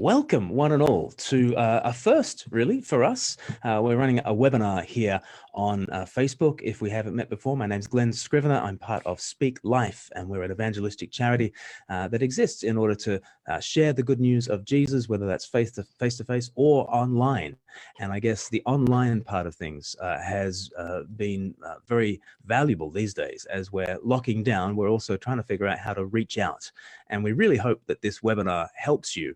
welcome one and all to a first, really, for us. We're running a webinar here on Facebook. If we haven't met before, my name's Glenn Scrivener. I'm part of Speak Life, and we're an evangelistic charity that exists in order to share the good news of Jesus, whether that's face-to-face or online. And I guess the online part of things has been very valuable these days. As we're locking down, we're also trying to figure out how to reach out. And we really hope that this webinar helps you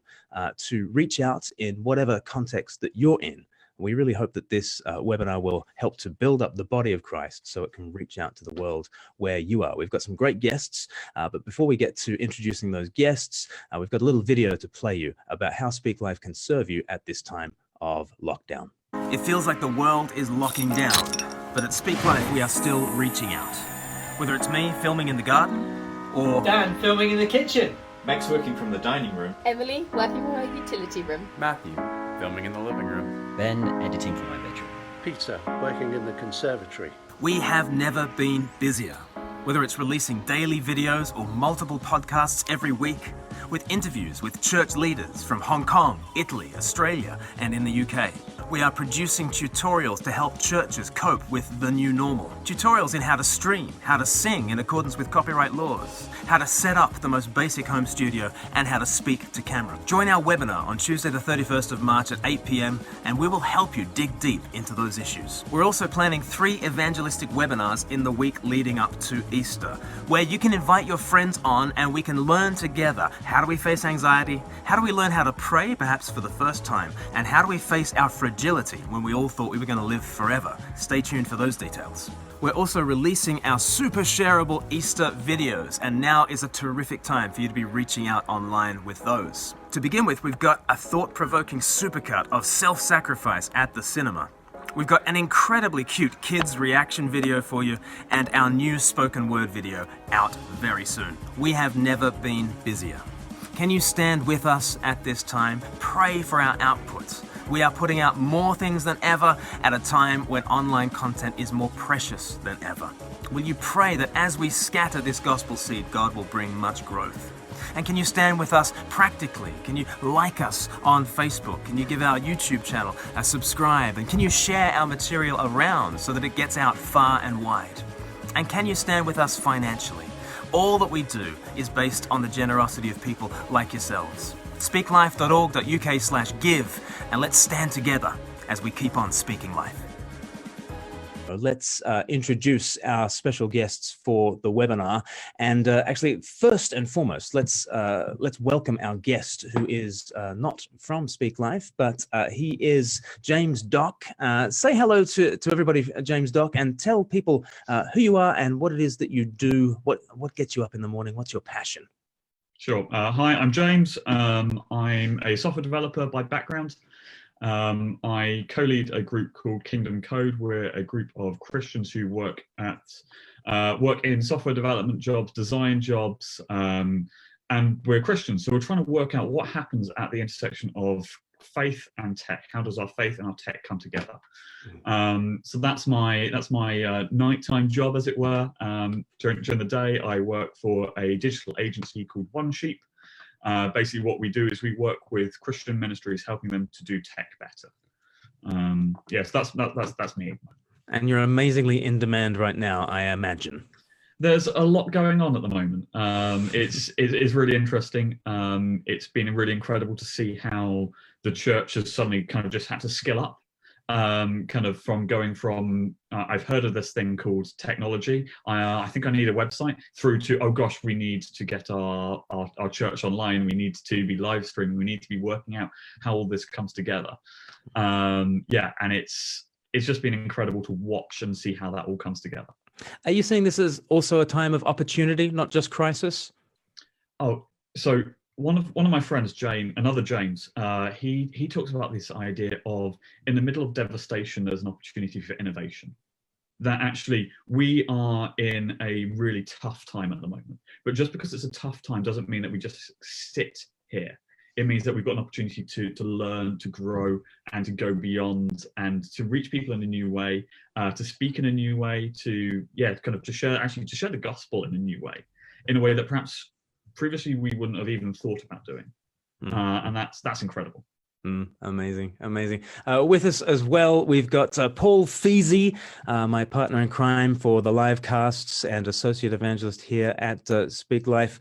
to reach out in whatever context that you're in. We really hope that this webinar will help to build up the body of Christ so it can reach out to the world where you are. We've got some great guests, but before we get to introducing those guests, we've got a little video to play you about how Speak Life can serve you at this time of lockdown. It feels like the world is locking down, but at Speak Life we are still reaching out. Whether it's me filming in the garden, or Dan filming in the kitchen, Max working from the dining room, Emily working from her utility room, Matthew filming in the living room, Ben editing from my bedroom, Peter working in the conservatory. we have never been busier. Whether it's releasing daily videos or multiple podcasts every week, with interviews with church leaders from Hong Kong, Italy, Australia, and in the UK. We are producing tutorials to help churches cope with the new normal. Tutorials in how to stream, how to sing in accordance with copyright laws, how to set up the most basic home studio, and how to speak to camera. Join our webinar on Tuesday the 31st of March at 8 p.m, and we will help you dig deep into those issues. We're also planning 3 evangelistic webinars in the week leading up to Easter, where you can invite your friends on and we can learn together how do we face anxiety, how do we learn how to pray, perhaps for the first time, and how do we face our fragility when we all thought we were going to live forever. Stay tuned for those details. We're also releasing our super shareable Easter videos, and now is a terrific time for you to be reaching out online with those. To begin with, we've got a thought-provoking supercut of self-sacrifice at the cinema. We've got an incredibly cute kids reaction video for you, and our new spoken word video out very soon. We have never been busier. Can you stand with us at this time? Pray for our outputs. We are putting out more things than ever at a time when online content is more precious than ever. Will you pray that as we scatter this gospel seed, God will bring much growth? And can you stand with us practically? Can you like us on Facebook? Can you give our YouTube channel a subscribe? And can you share our material around so that it gets out far and wide? And can you stand with us financially? All that we do is based on the generosity of people like yourselves. Speaklife.org.uk/give, and let's stand together as we keep on speaking life. Let's introduce our special guests for the webinar, and actually, first and foremost, let's welcome our guest, who is not from Speak Life, but he is James Dock. Say hello to everybody, James Dock, and tell people who you are and what it is that you do. What gets you up in the morning? What's your passion? Sure. Hi, I'm James. I'm a software developer by background. I co-lead a group called Kingdom Code. We're a group of Christians who work in software development jobs, design jobs, and we're Christians. So we're trying to work out what happens at the intersection of faith and tech. How does our faith and our tech come together? So that's my nighttime job, as it were. During the day, I work for a digital agency called One Sheep. Basically, what we do is we work with Christian ministries, helping them to do tech better. Yes, that's me. And you're amazingly in demand right now, I imagine. There's a lot going on at the moment. It's really interesting. It's been really incredible to see how the church has suddenly kind of just had to skill up. Kind of from going from I've heard of this thing called technology. I think I need a website, through to, oh gosh, we need to get our church online. We need to be live streaming. We need to be working out how all this comes together. Yeah, and it's just been incredible to watch and see how that all comes together. Are you saying this is also a time of opportunity, not just crisis? Oh, so one of my friends, another James, he talks about this idea of, in the middle of devastation, there's an opportunity for innovation. That actually we are in a really tough time at the moment. But just because it's a tough time doesn't mean that we just sit here. It means that we've got an opportunity to learn, to grow, and to go beyond, and to reach people in a new way, to speak in a new way, to share the gospel in a new way, in a way that perhaps previously we wouldn't have even thought about doing. and that's incredible. Amazing. With us as well, we've got Paul Feasy, my partner in crime for the live casts and associate evangelist here at Speak Life.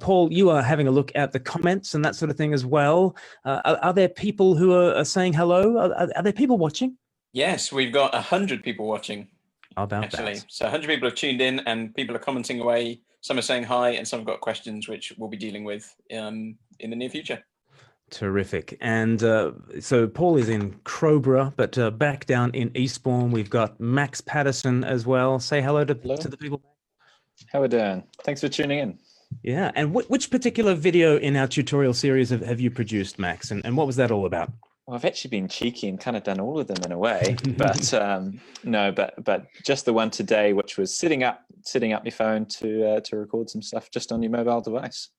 Paul, you are having a look at the comments and that sort of thing as well. Are there people who are saying hello? Are there people watching? Yes, we've got 100 people watching. How about actually that? So 100 people have tuned in, and people are commenting away. Some are saying hi, and some have got questions which we'll be dealing with in the near future. Terrific. And so Paul is in Crowborough, but back down in Eastbourne, we've got Max Patterson as well. Say hello to the people. How are we doing? Thanks for tuning in. Yeah. And which particular video in our tutorial series have you produced, Max? And what was that all about? Well, I've actually been cheeky and kind of done all of them in a way, but no, but just the one today, which was sitting up your phone to record some stuff just on your mobile device.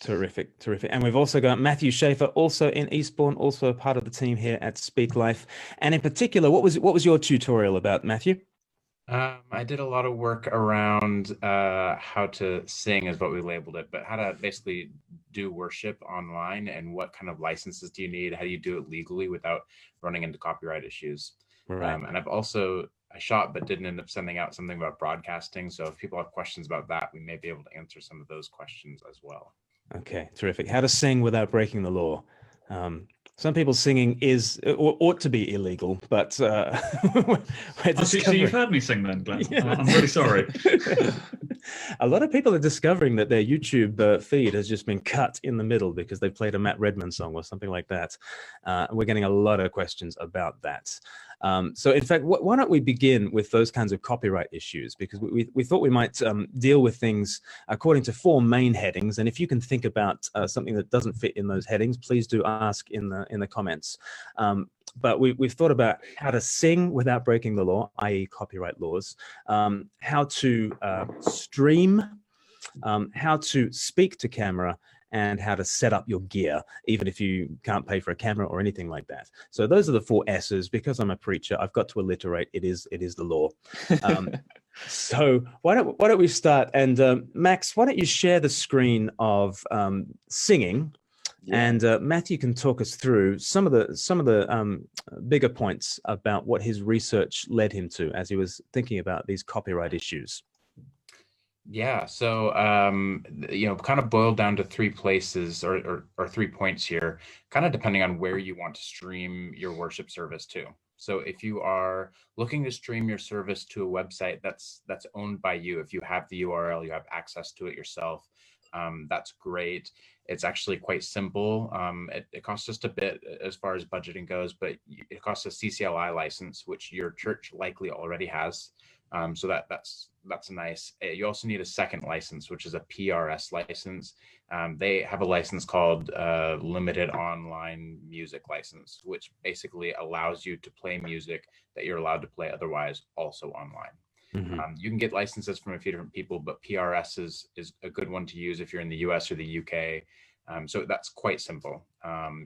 Terrific. And we've also got Matthew Shafer, also in Eastbourne, also a part of the team here at Speak Life. And in particular, what was your tutorial about, Matthew? I did a lot of work around how to sing is what we labeled it, but how to basically do worship online and what kind of licenses do you need? How do you do it legally without running into copyright issues? Right. And I shot but didn't end up sending out something about broadcasting. So if people have questions about that, we may be able to answer some of those questions as well. Okay, terrific. How to sing without breaking the law. Some people singing ought to be illegal, but so you've heard me sing then, Glenn. Yeah. I'm really sorry. A lot of people are discovering that their YouTube feed has just been cut in the middle because they played a Matt Redman song or something like that. We're getting a lot of questions about that. So in fact, why don't we begin with those kinds of copyright issues? Because we thought we might deal with things according to 4 main headings. And if you can think about something that doesn't fit in those headings, please do ask in the comments. But we've thought about how to sing without breaking the law, i.e. copyright laws, how to stream, how to speak to camera, and how to set up your gear, even if you can't pay for a camera or anything like that. So those are the 4 S's. Because I'm a preacher, I've got to alliterate. It is the law. So why don't we start? And Max, why don't you share the screen of singing? Yeah. And Matthew can talk us through some of the bigger points about what his research led him to as he was thinking about these copyright issues. Yeah, so kind of boiled down to 3 places or 3 points here, kind of depending on where you want to stream your worship service to. So if you are looking to stream your service to a website that's owned by you, if you have the URL, you have access to it yourself, that's great. It's actually quite simple. It costs just a bit as far as budgeting goes, but it costs a CCLI license, which your church likely already has. So that's nice. You also need a second license, which is a PRS license. They have a license called Limited Online Music License, which basically allows you to play music that you're allowed to play otherwise also online. Mm-hmm. You can get licenses from a few different people, but PRS is a good one to use if you're in the US or the UK. So that's quite simple.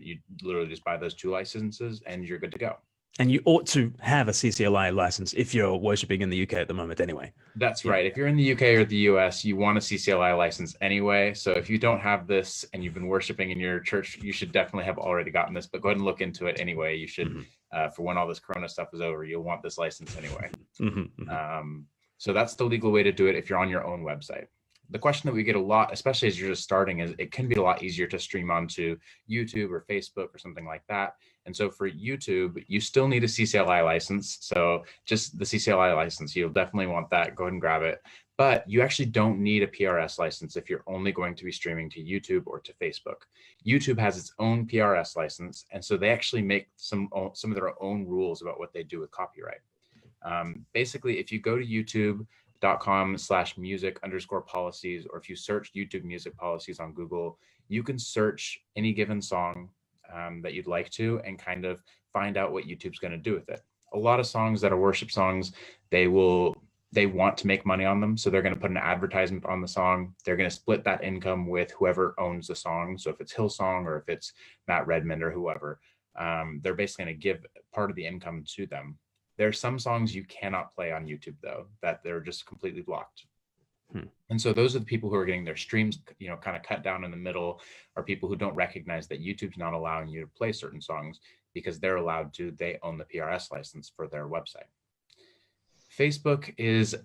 You literally just buy those 2 licenses and you're good to go. And you ought to have a CCLI license if you're worshiping in the UK at the moment anyway. That's right. If you're in the UK or the US, you want a CCLI license anyway. So if you don't have this and you've been worshiping in your church, you should definitely have already gotten this, but go ahead and look into it anyway. You should, for when all this Corona stuff is over, you'll want this license anyway. So that's the legal way to do it if you're on your own website. The question that we get a lot, especially as you're just starting, is it can be a lot easier to stream onto YouTube or Facebook or something like that. And so for YouTube, you still need a CCLI license. So just the CCLI license, you'll definitely want that. Go ahead and grab it. But you actually don't need a PRS license if you're only going to be streaming to YouTube or to Facebook. YouTube has its own PRS license. And so they actually make some of their own rules about what they do with copyright. Basically, if you go to youtube.com/music_policies, or if you search YouTube music policies on Google, you can search any given song that you'd like to and kind of find out what YouTube's going to do with it. A lot of songs that are worship songs, they want to make money on them. So they're going to put an advertisement on the song. They're going to split that income with whoever owns the song. So if it's Hillsong or if it's Matt Redman or whoever, they're basically going to give part of the income to them. There are some songs you cannot play on YouTube, though, that they're just completely blocked. And so those are the people who are getting their streams, kind of cut down in the middle, are people who don't recognize that YouTube's not allowing you to play certain songs because they own the PRS license for their website. Facebook is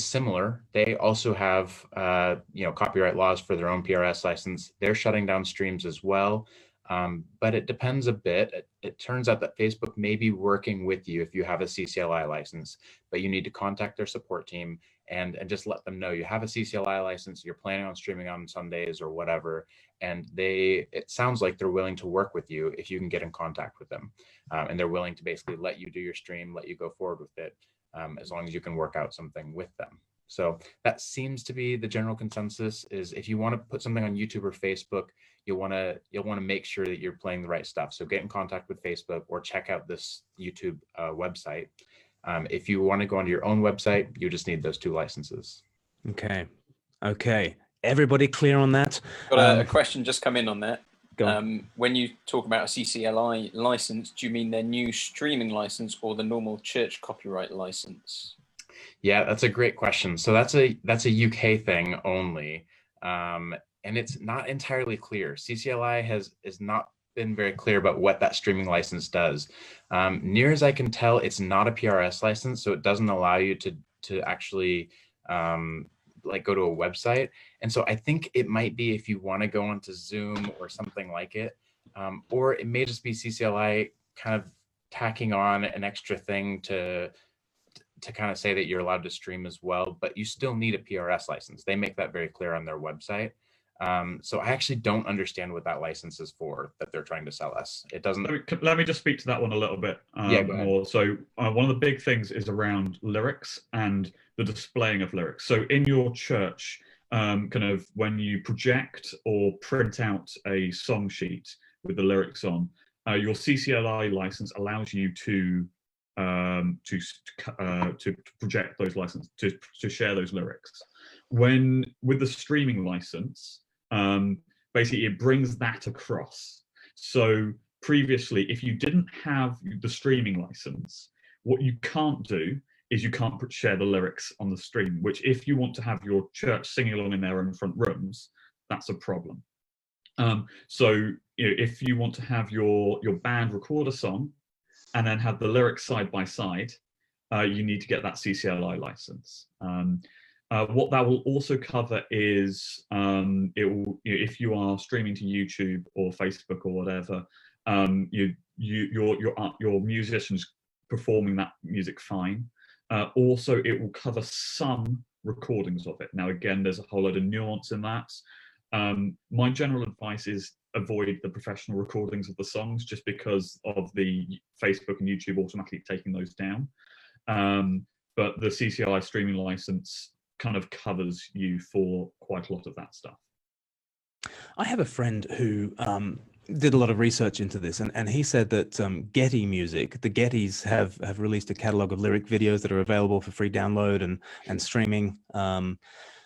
similar. They also have copyright laws for their own PRS license. They're shutting down streams as well, but it depends a bit. It turns out that Facebook may be working with you if you have a CCLI license, but you need to contact their support team and just let them know you have a CCLI license, you're planning on streaming on Sundays or whatever, and it sounds like they're willing to work with you if you can get in contact with them, and they're willing to basically let you do your stream, let you go forward with it. As long as you can work out something with them. So that seems to be the general consensus, is if you want to put something on YouTube or Facebook, you'll want to make sure that you're playing the right stuff. So get in contact with Facebook or check out this YouTube website. If you want to go onto your own website, you just need those 2 licenses. Okay. Everybody clear on that? Got a question just come in on that. Go on. When you talk about a CCLI license, do you mean their new streaming license or the normal church copyright license? Yeah, that's a great question. So that's a UK thing only, and it's not entirely clear. CCLI has not been very clear about what that streaming license does. Near as I can tell, it's not a PRS license, so it doesn't allow you to actually go to a website. And so I think it might be if you want to go onto Zoom or something like it, or it may just be CCLI kind of tacking on an extra thing to kind of say that you're allowed to stream as well, but you still need a PRS license. They make that very clear on their website. So I actually don't understand what that license is for that they're trying to sell us. It doesn't. Let me just speak to that one a little bit more. So one of the big things is around lyrics and the displaying of lyrics. So in your church, kind of when you project or print out a song sheet with the lyrics on, your CCLI license allows you to project those licenses, to share those lyrics. With the streaming license, basically it brings that across. So previously, if you didn't have the streaming license, what you can't do is you can't share the lyrics on the stream, which if you want to have your church singing along in their own front rooms, that's a problem. So if you want to have your band record a song and then have the lyrics side by side, you need to get that CCLI license. What that will also cover is if you are streaming to YouTube or Facebook or whatever, your musicians performing that music fine. Also, it will cover some recordings of it. Now, again, there's a whole load of nuance in that. My general advice is avoid the professional recordings of the songs, just because of the Facebook and YouTube automatically taking those down. But the CCLI streaming license kind of covers you for quite a lot of that stuff. I have a friend who did a lot of research into this, and he said that Getty Music, the Gettys have released a catalog of lyric videos that are available for free download and streaming.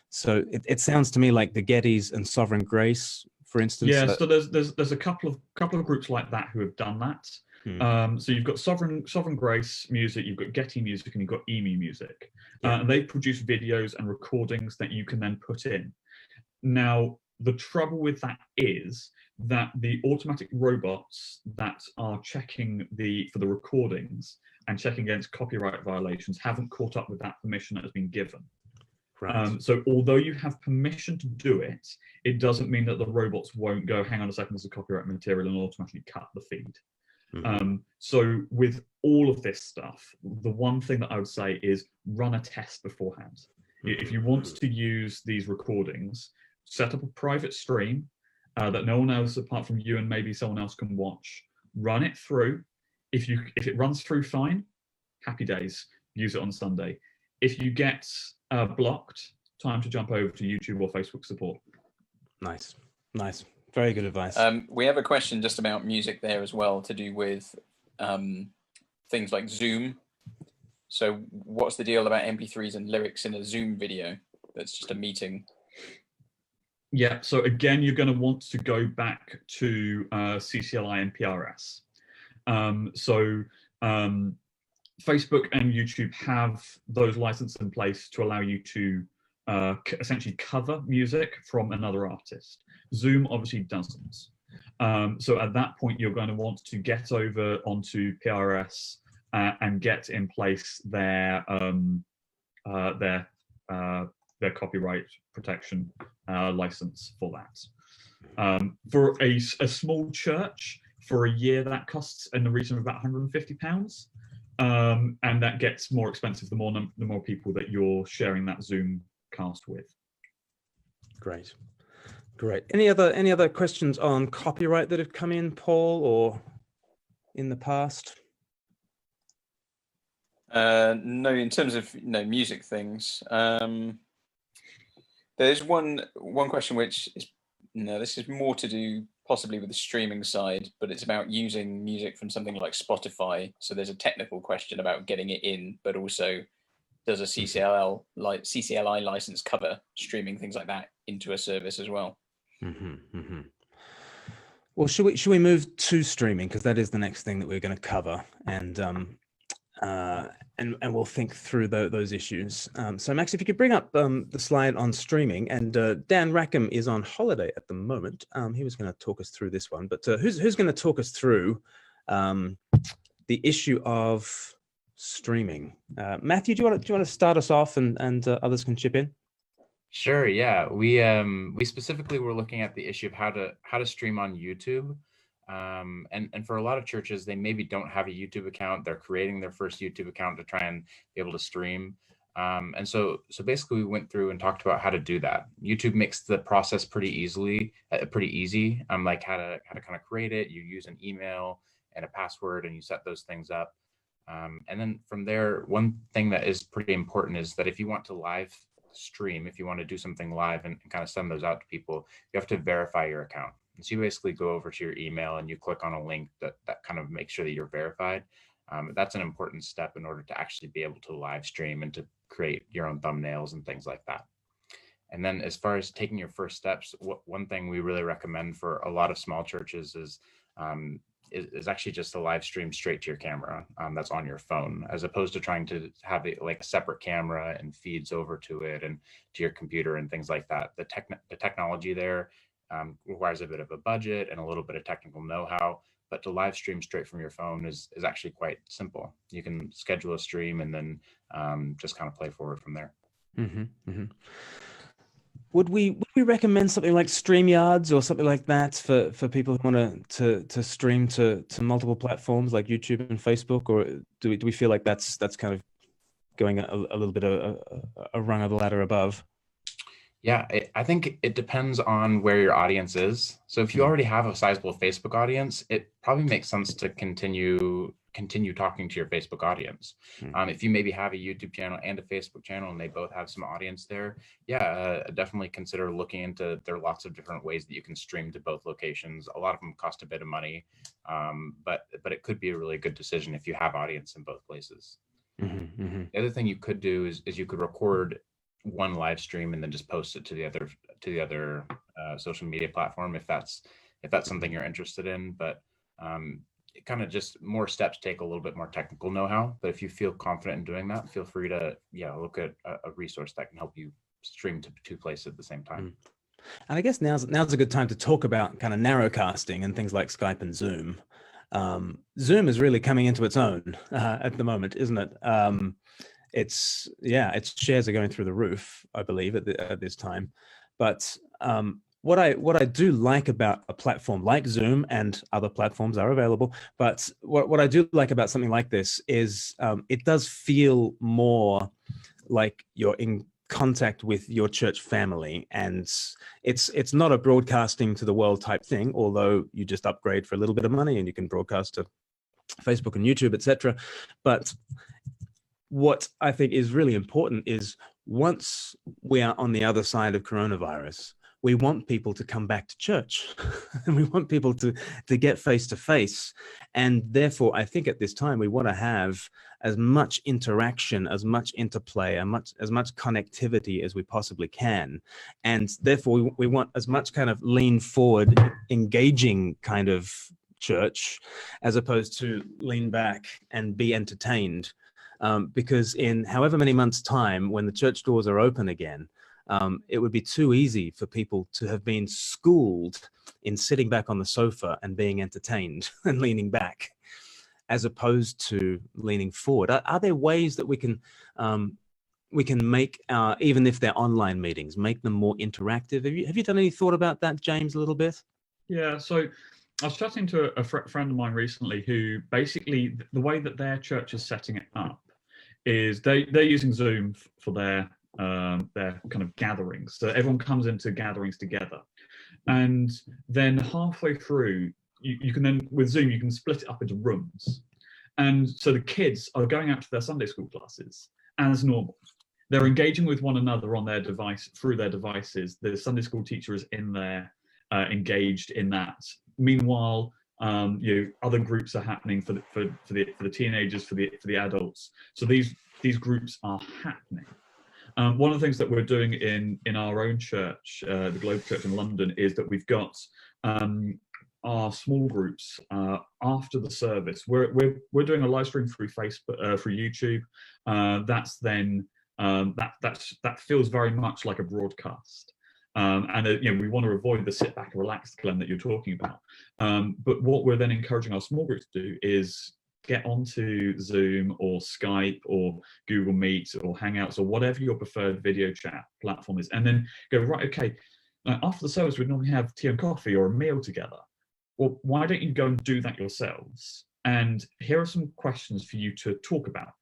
So it sounds to me like the Gettys and Sovereign Grace, for instance. Yeah, so there's a couple of groups like that who have done that. So you've got Sovereign Grace Music, you've got Getty Music, and you've got EMI Music. And they produce videos and recordings that you can then put in. Now, the trouble with that is that the automatic robots that are checking for the recordings and checking against copyright violations haven't caught up with that permission that has been given. Right. So although you have permission to do it, it doesn't mean that the robots won't go, hang on a second, there's a copyright material, and automatically cut the feed. So with all of this stuff, the one thing that I would say is run a test beforehand. If you want to use these recordings, set up a private stream that no one else apart from you and maybe someone else can watch. Run it through. If it runs through fine, happy days. Use it on Sunday. If you get blocked, time to jump over to YouTube or Facebook support. Nice. Very good advice. We have a question just about music there as well, to do with things like Zoom. So what's the deal about MP3s and lyrics in a Zoom video that's just a meeting? Yeah, so again, you're going to want to go back to CCLI and PRS. Facebook and YouTube have those licenses in place to allow you to essentially cover music from another artist. Zoom obviously doesn't. So at that point, you're going to want to get over onto PRS and get in place their copyright protection license for that. For a small church, for a year, that costs in the region of about £150. And that gets more expensive the more people that you're sharing that Zoom cast with. Great. Any other questions on copyright that have come in, Paul, or in the past? No, in terms of music things, there's one question which is this is more to do possibly with the streaming side, but it's about using music from something like Spotify. So there's a technical question about getting it in, but also does a CCLI license cover streaming things like that into a service as well? Well, should we move to streaming, because that is the next thing that we're going to cover, and we'll think through those issues. So Max, if you could bring up the slide on streaming, and Dan Rackham is on holiday at the moment. He was going to talk us through this one, but who's going to talk us through the issue of streaming? Matthew, do you want to start us off, and others can chip in? Sure. Yeah, we specifically were looking at the issue of how to stream on YouTube. And for a lot of churches, they maybe don't have a YouTube account. They're creating their first YouTube account to try and be able to stream. And so basically we went through and talked about how to do that. YouTube makes the process pretty easy. Like how to kind of create it. You use an email and a password, and you set those things up. And then from there, one thing that is pretty important is that if you want to live stream, if you want to do something live and kind of send those out to people, you have to verify your account. And so you basically go over to your email and you click on a link that kind of makes sure that you're verified. That's an important step in order to actually be able to live stream and to create your own thumbnails and things like that. And then as far as taking your first steps, one thing we really recommend for a lot of small churches is actually just a live stream straight to your camera that's on your phone, as opposed to trying to have like a separate camera and feeds over to it and to your computer and things like that. The technology there requires a bit of a budget and a little bit of technical know-how, but to live stream straight from your phone is actually quite simple. You can schedule a stream and then just kind of play forward from there. Would we recommend something like StreamYards or something like that for people who want to stream to multiple platforms like YouTube and Facebook, or do we feel like that's kind of going a little bit a rung of the ladder above? Yeah, I think it depends on where your audience is. So if you already have a sizable Facebook audience, it probably makes sense to continue talking to your Facebook audience. If you maybe have a YouTube channel and a Facebook channel and they both have some audience there, definitely consider looking into, there are lots of different ways that you can stream to both locations. A lot of them cost a bit of money, but it could be a really good decision if you have audience in both places. The other thing you could do is you could record one live stream and then just post it to the other social media platform if that's something you're interested in. But it kind of just more steps take a little bit more technical know-how. But if you feel confident in doing that, feel free to look at a resource that can help you stream to two places at the same time. And I guess now's a good time to talk about kind of narrowcasting and things like Skype and Zoom. Zoom is really coming into its own at the moment, isn't it? Its shares are going through the roof, I believe, at this time. But what I do like about a platform like Zoom, and other platforms are available, but what I do like about something like this is it does feel more like you're in contact with your church family, and it's not a broadcasting to the world type thing, although you just upgrade for a little bit of money and you can broadcast to Facebook and YouTube, etc. But what I think is really important is once we are on the other side of coronavirus, we want people to come back to church and we want people to get face to face. And therefore, I think at this time, we want to have as much interaction, as much interplay, as much connectivity as we possibly can. And therefore, we want as much kind of lean forward, engaging kind of church, as opposed to lean back and be entertained. Because in however many months' time, when the church doors are open again, it would be too easy for people to have been schooled in sitting back on the sofa and being entertained and leaning back, as opposed to leaning forward. Are there ways that we can make, even if they're online meetings, make them more interactive? Have you done any thought about that, James, a little bit? Yeah, so I was chatting to a friend of mine recently who basically, the way that their church is setting it up is they're using Zoom for their kind of gatherings. So everyone comes into gatherings together. And then halfway through, you can then, with Zoom, you can split it up into rooms. And so the kids are going out to their Sunday school classes as normal. They're engaging with one another on their device, through their devices. The Sunday school teacher is in there, engaged in that. Meanwhile, other groups are happening for the teenagers, for the adults. So these groups are happening. One of the things that we're doing in our own church, the Globe Church in London, is that we've got our small groups after the service. We're doing a live stream through Facebook, through YouTube. That's then that feels very much like a broadcast. We want to avoid the sit back and relax, Glenn, that you're talking about. But what we're then encouraging our small groups to do is get onto Zoom or Skype or Google Meet or Hangouts or whatever your preferred video chat platform is, and then go, right, okay, after the service we'd normally have tea and coffee or a meal together. Well, why don't you go and do that yourselves? And here are some questions for you to talk about.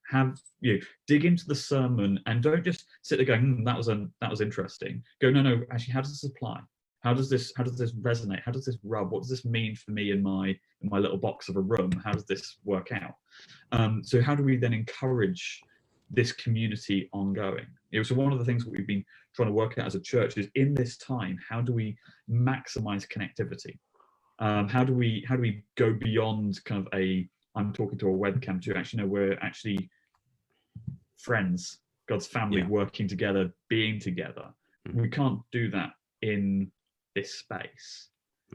Dig into the sermon and don't just sit there going, that was interesting. Go, no, actually, how does this apply? How does this resonate? How does this rub? What does this mean for me in my little box of a room? How does this work out? So how do we then encourage this community ongoing? So one of the things that we've been trying to work out as a church is, in this time, how do we maximize connectivity? How do we go beyond kind of I'm talking to a webcam to actually know we're actually friends, God's family, working together, being together. We can't do that in this space.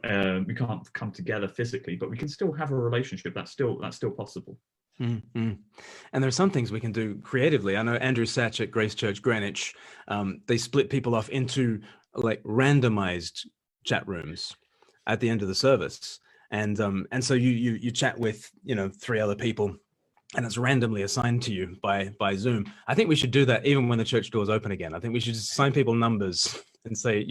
We can't come together physically, but we can still have a relationship. That's still possible. Mm-hmm. And there are some things we can do creatively. I know Andrew Satch at Grace Church Greenwich, they split people off into like randomized chat rooms at the end of the service, and so you chat with 3 other people, and it's randomly assigned to you by Zoom. I think we should do that even when the church doors open again. I think we should just assign people numbers and say,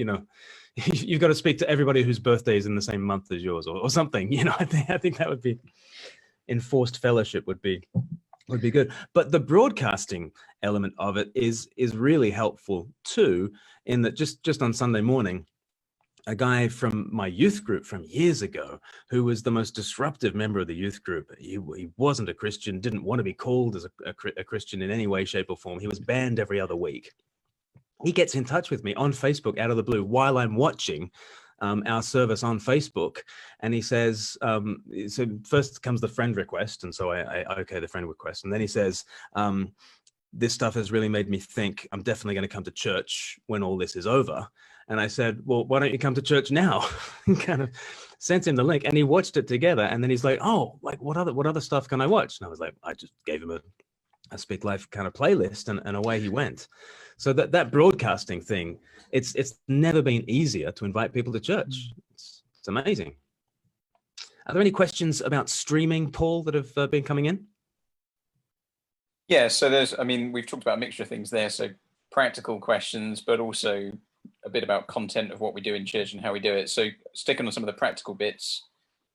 you've got to speak to everybody whose birthday is in the same month as yours, or something. I think that would be enforced fellowship would be good. But the broadcasting element of it is really helpful too, in that just on Sunday morning, a guy from my youth group from years ago, who was the most disruptive member of the youth group. He wasn't a Christian, didn't want to be called as a Christian in any way, shape, or form. He was banned every other week. He gets in touch with me on Facebook out of the blue while I'm watching our service on Facebook, and he says, so first comes the friend request, and so I okay the friend request, and then he says, this stuff has really made me think I'm definitely going to come to church when all this is over. And I said, well, why don't you come to church now? Kind of sent him the link, and he watched it together. And then he's like, oh, like what other stuff can I watch? And I was like, I just gave him a Speak Life kind of playlist, and away he went. So that broadcasting thing, it's never been easier to invite people to church. It's amazing. Are there any questions about streaming, Paul, that have been coming in? Yeah, so we've talked about a mixture of things there. So practical questions, but also a bit about content of what we do in church and how we do it. So sticking on some of the practical bits,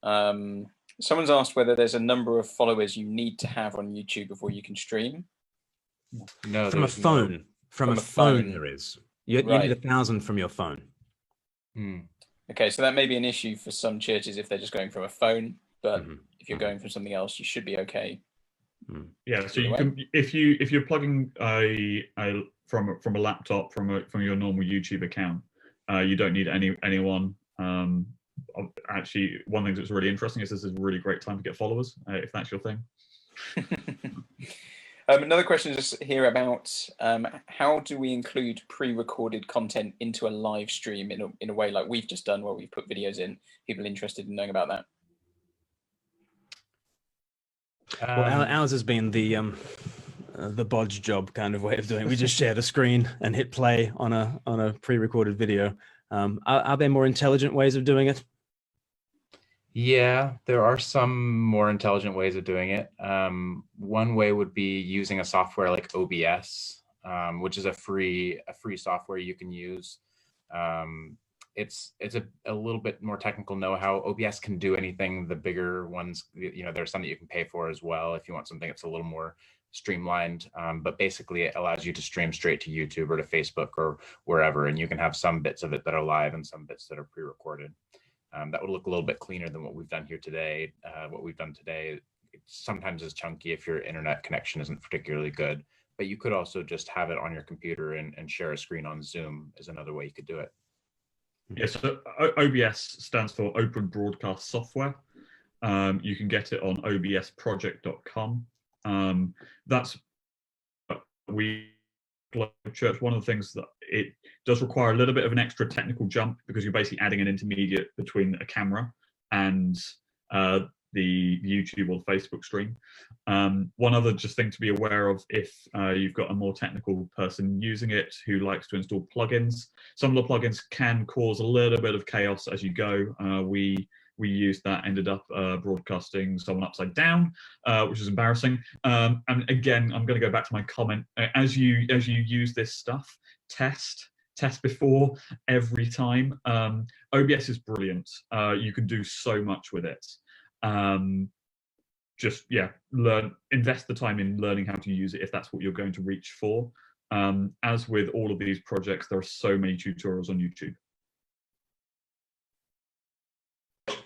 someone's asked whether there's a number of followers you need to have on YouTube before you can stream. No, from a phone. No. From a phone, there is. You need 1,000 from your phone. Okay, so that may be an issue for some churches if they're just going from a phone, but if you're going from something else, you should be okay. Yeah, so you can, if you're plugging from a laptop from your normal YouTube account, you don't need anyone. Actually, one thing that's really interesting is this is a really great time to get followers if that's your thing. Another question is here about how do we include pre-recorded content into a live stream in a way like we've just done, where we've put videos in, people interested in knowing about that? Well, ours has been the the bodge job kind of way of doing it. We just share the screen and hit play on a pre-recorded video. Are there more intelligent ways of doing it? Yeah, there are some more intelligent ways of doing it. One way would be using a software like OBS, which is a free software you can use. It's a little bit more technical know-how. OBS can do anything. The bigger ones, there's some that you can pay for as well if you want something that's a little more streamlined. But basically, it allows you to stream straight to YouTube or to Facebook or wherever, and you can have some bits of it that are live and some bits that are pre-recorded. That would look a little bit cleaner than what we've done here today. What we've done today sometimes is chunky if your internet connection isn't particularly good, but you could also just have it on your computer and share a screen on Zoom is another way you could do it. Yeah, so OBS stands for Open Broadcast Software. You can get it on obsproject.com. That's church. One of the things that it does require a little bit of an extra technical jump because you're basically adding an intermediate between a camera and the YouTube or Facebook stream. One other just thing to be aware of if you've got a more technical person using it who likes to install plugins. Some of the plugins can cause a little bit of chaos as you go. We used that, ended up broadcasting someone upside down, which is embarrassing. And again, I'm going to go back to my comment. As you use this stuff, test before every time. OBS is brilliant. You can do so much with it. Just invest the time in learning how to use it if that's what you're going to reach for. As with all of these projects, there are so many tutorials on YouTube.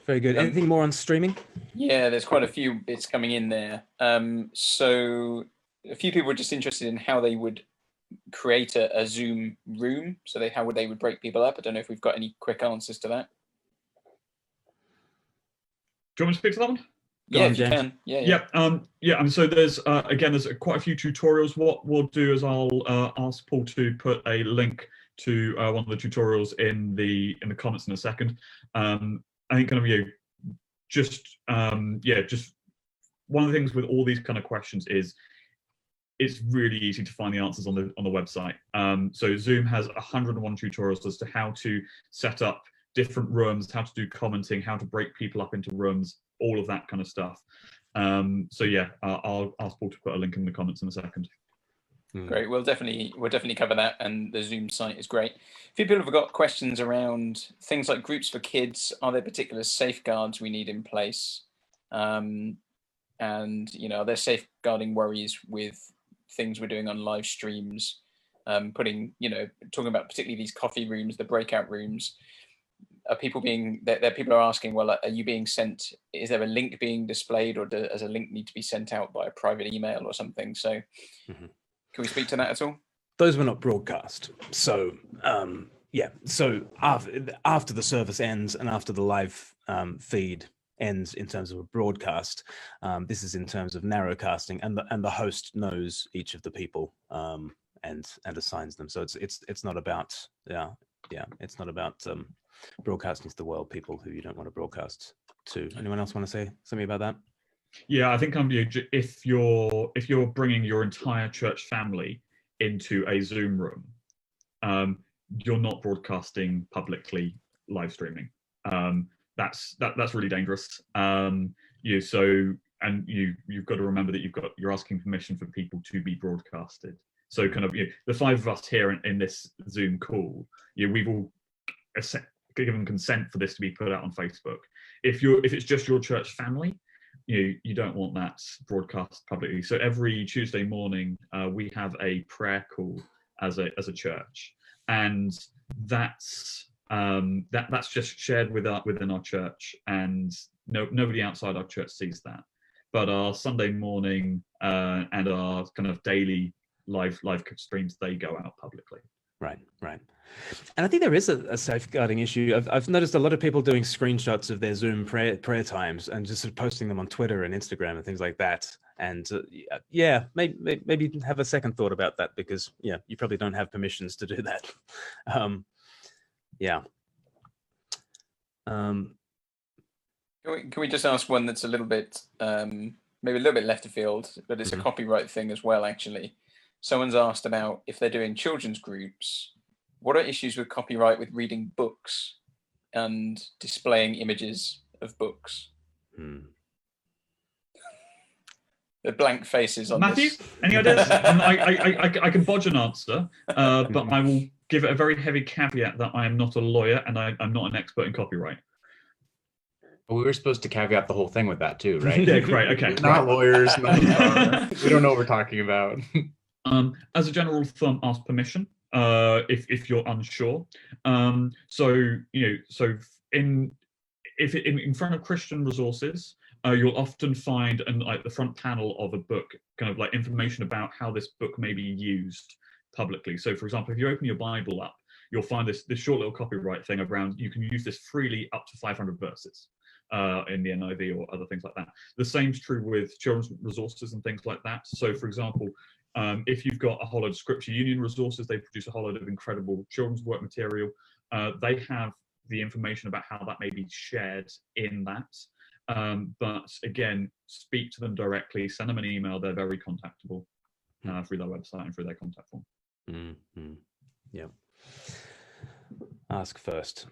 Very good. Anything more on streaming? Yeah, there's quite a few bits coming in there. So a few people were just interested in how they would create a Zoom room. So how would they break people up? I don't know if we've got any quick answers to that. Do you want me to speak to that one? Yeah, if you can. Yeah. So there's quite a few tutorials. What we'll do is I'll ask Paul to put a link to one of the tutorials in the comments in a second. I think just one of the things with all these kind of questions is it's really easy to find the answers on the website. So Zoom has 101 tutorials as to how to set up different rooms, how to do commenting, how to break people up into rooms, all of that kind of stuff. I'll ask Paul to put a link in the comments in a second. Great. We'll definitely cover that, and the Zoom site is great. A few people have got questions around things like groups for kids. Are there particular safeguards we need in place? And are there safeguarding worries with things we're doing on live streams? Talking about particularly these coffee rooms, the breakout rooms. People are asking, well, are you being sent? Is there a link being displayed, or does a link need to be sent out by a private email or something? So. Can we speak to that at all? Those were not broadcast. So, So after the service ends and after the live feed ends in terms of a broadcast, this is in terms of narrowcasting, and the host knows each of the people and assigns them. So it's not about it's not about broadcasting to the world people who you don't want to broadcast to. Anyone else want to say something about that? Yeah, I think if you're bringing your entire church family into a Zoom room, you're not broadcasting publicly live streaming. That's really dangerous. You've got to remember that you're asking permission for people to be broadcasted. So the five of us here in this Zoom call, we've all given consent for this to be put out on Facebook. If it's just your church family, you don't want that broadcast publicly. So every Tuesday morning, we have a prayer call as a church, and that's just shared within our church, and nobody outside our church sees that. But our Sunday morning and our kind of daily live streams, they go out publicly. Right. And I think there is a safeguarding issue. I've noticed a lot of people doing screenshots of their Zoom prayer times and just sort of posting them on Twitter and Instagram and things like that. And maybe have a second thought about that, because you probably don't have permissions to do that. Can we just ask one that's a little bit maybe a little bit left of field, but it's a copyright thing as well, actually. Someone's asked about if they're doing children's groups, what are issues with copyright with reading books and displaying images of books? The blank faces on Matthew, this. any ideas? I can bodge an answer, but I will give it a very heavy caveat that I am not a lawyer and I'm not an expert in copyright. Well, we were supposed to caveat the whole thing with that too, right? Yeah, great, okay. We're not lawyers, we don't know what we're talking about. As a general thumb, ask permission if you're unsure. In front of Christian resources, you'll often find like the front panel of a book, kind of like information about how this book may be used publicly. So, for example, if you open your Bible up, you'll find this short little copyright thing around. You can use this freely up to 500 verses. In the NIV or other things like that. The same's true with children's resources and things like that. So, for example, if you've got a whole load of Scripture Union resources, they produce a whole load of incredible children's work material. They have the information about how that may be shared in that. But again, speak to them directly, send them an email. They're very contactable through their website and through their contact form. Mm-hmm. Yeah. Ask first.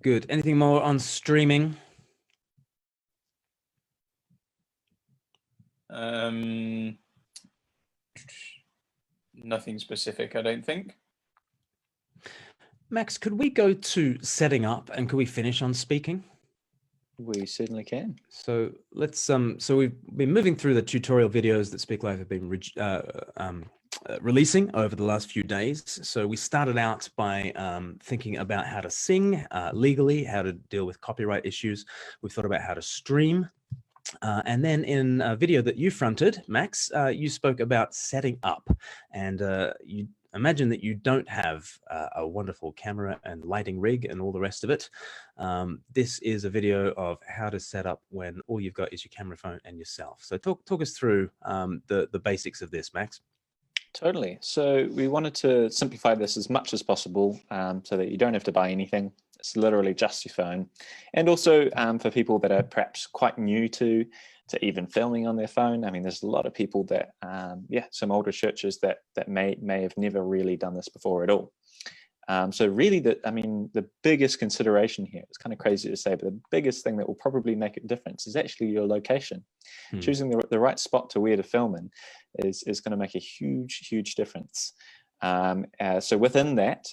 Good. Anything more on streaming? Nothing specific, I don't think. Max, could we go to setting up and could we finish on speaking? We certainly can. So let's so we've been moving through the tutorial videos that Speak Live have been releasing over the last few days. So we started out by thinking about how to sing legally, how to deal with copyright issues. We thought about how to stream. And then in a video that you fronted, Max, you spoke about setting up, and you imagine that you don't have a wonderful camera and lighting rig and all the rest of it. This is a video of how to set up when all you've got is your camera phone and yourself. So talk us through the basics of this, Max. Totally. So we wanted to simplify this as much as possible so that you don't have to buy anything. It's literally just your phone. And also for people that are perhaps quite new to even filming on their phone. I mean, there's a lot of people that, some older churches that may have never really done this before at all. So really, the biggest consideration here, it's kind of crazy to say, but the biggest thing that will probably make a difference is actually your location. Choosing the right spot to where to film in is going to make a huge difference. So within that,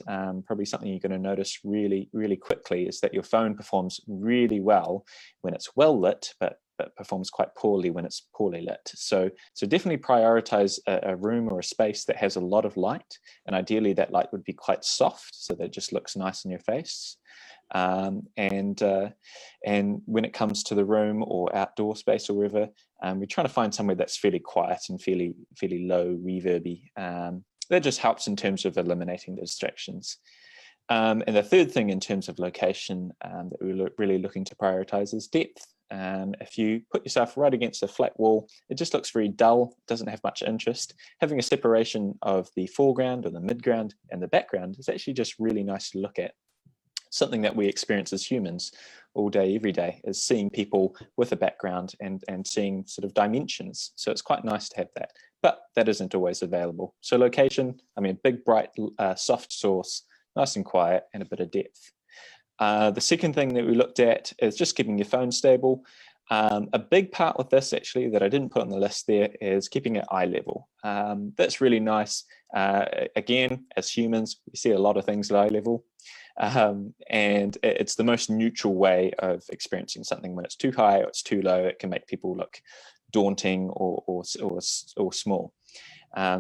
probably something you're going to notice really quickly is that your phone performs really well when it's well lit, but performs quite poorly when it's poorly lit. So definitely prioritize a room or a space that has a lot of light, and ideally that light would be quite soft so that it just looks nice in your face. And when it comes to the room or outdoor space or wherever, we're trying to find somewhere that's fairly quiet and fairly low reverby. That just helps in terms of eliminating the distractions. And the third thing in terms of location that we're really looking to prioritize is depth. If you put yourself right against a flat wall, it just looks very dull, doesn't have much interest. Having a separation of the foreground or the midground and the background is actually just really nice to look at. Something that we experience as humans all day, every day, is seeing people with a background and seeing sort of dimensions. So it's quite nice to have that, but that isn't always available. So location, big, bright, soft source, nice and quiet, and a bit of depth. The second thing that we looked at is just keeping your phone stable. A big part with this actually that I didn't put on the list there is keeping it eye level. That's really nice. Again, as humans, we see a lot of things at eye level. And it's the most neutral way of experiencing something. When it's too high or it's too low, it can make people look daunting or small.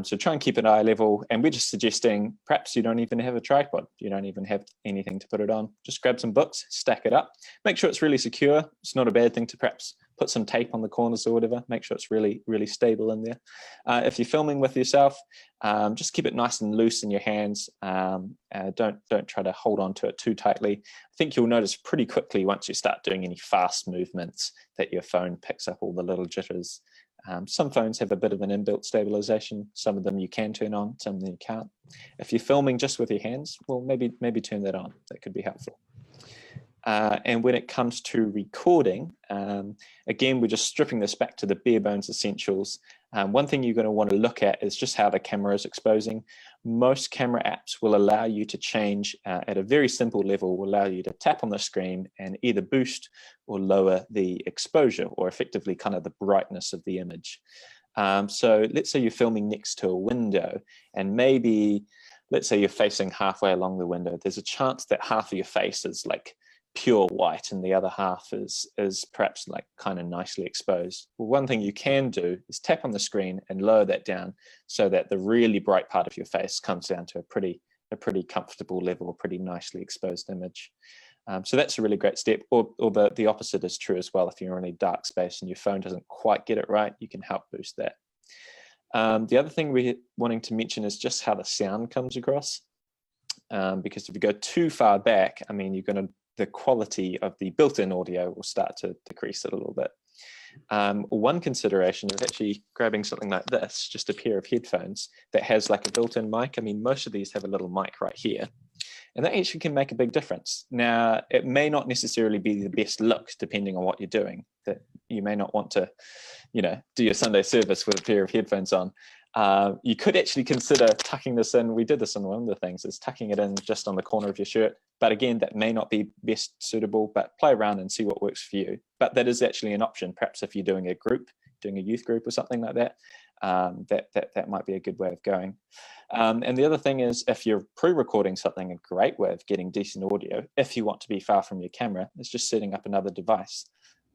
So try and keep it eye level. And we're just suggesting perhaps you don't even have a tripod. You don't even have anything to put it on. Just grab some books, stack it up. Make sure it's really secure. It's not a bad thing to perhaps put some tape on the corners or whatever. Make sure it's really stable in there. If you're filming with yourself, just keep it nice and loose in your hands. Don't try to hold on to it too tightly. I think you'll notice pretty quickly once you start doing any fast movements that your phone picks up all the little jitters. Some phones have a bit of an inbuilt stabilization. Some of them you can turn on, some of them you can't. If you're filming just with your hands, well, maybe turn that on. That could be helpful. And when it comes to recording, again, we're just stripping this back to the bare bones essentials. One thing you're going to want to look at is just how the camera is exposing. Most camera apps will allow you to change at a very simple level, will allow you to tap on the screen and either boost or lower the exposure, or effectively kind of the brightness of the image. So let's say you're filming next to a window, and maybe, let's say you're facing halfway along the window. There's a chance that half of your face is like pure white and the other half is perhaps like kind of nicely exposed. Well, one thing you can do is tap on the screen and lower that down so that the really bright part of your face comes down to a pretty comfortable level, a pretty nicely exposed image. So that's a really great step. Or the opposite is true as well. If you're in a dark space and your phone doesn't quite get it right, you can help boost that. The other thing we're wanting to mention is just how the sound comes across. Because if you go too far back, I mean, the quality of the built-in audio will start to decrease it a little bit. One consideration is actually grabbing something like this, just a pair of headphones that has like a built-in mic. I mean, most of these have a little mic right here, and that actually can make a big difference. Now, it may not necessarily be the best look depending on what you're doing. That you may not want to, do your Sunday service with a pair of headphones on. You could actually consider tucking this in. We did this in one of the things, is tucking it in just on the corner of your shirt. But again, that may not be best suitable, but play around and see what works for you. But that is actually an option. Perhaps if you're doing a youth group or something like that, that might be a good way of going. And the other thing is, if you're pre-recording something, a great way of getting decent audio, if you want to be far from your camera, is just setting up another device.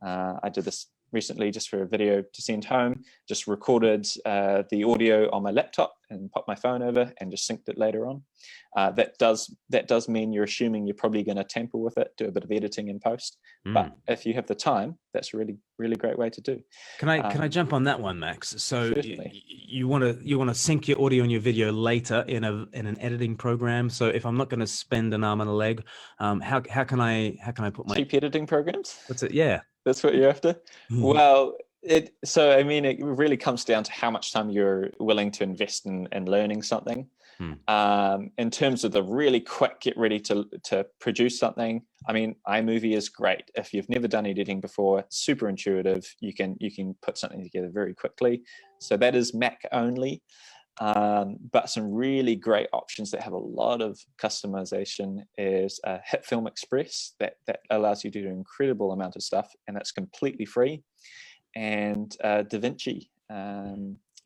I did this recently just for a video to send home, just recorded the audio on my laptop and popped my phone over and just synced it later on. That does mean you're assuming you're probably going to tamper with it, do a bit of editing in post. But if you have the time, that's a really, really great way to do. Can I jump on that one, Max? So you want to sync your audio and your video later in an editing program. So if I'm not going to spend an arm and a leg, how can I put my cheap editing programs? What's it? Yeah. That's what you're after? Well, it really comes down to how much time you're willing to invest in learning something. In terms of the really quick, get ready to produce something, I mean, iMovie is great. If you've never done editing before, super intuitive. You can put something together very quickly. So that is Mac only. But some really great options that have a lot of customization is Hit Film Express that allows you to do an incredible amount of stuff, and that's completely free. And DaVinci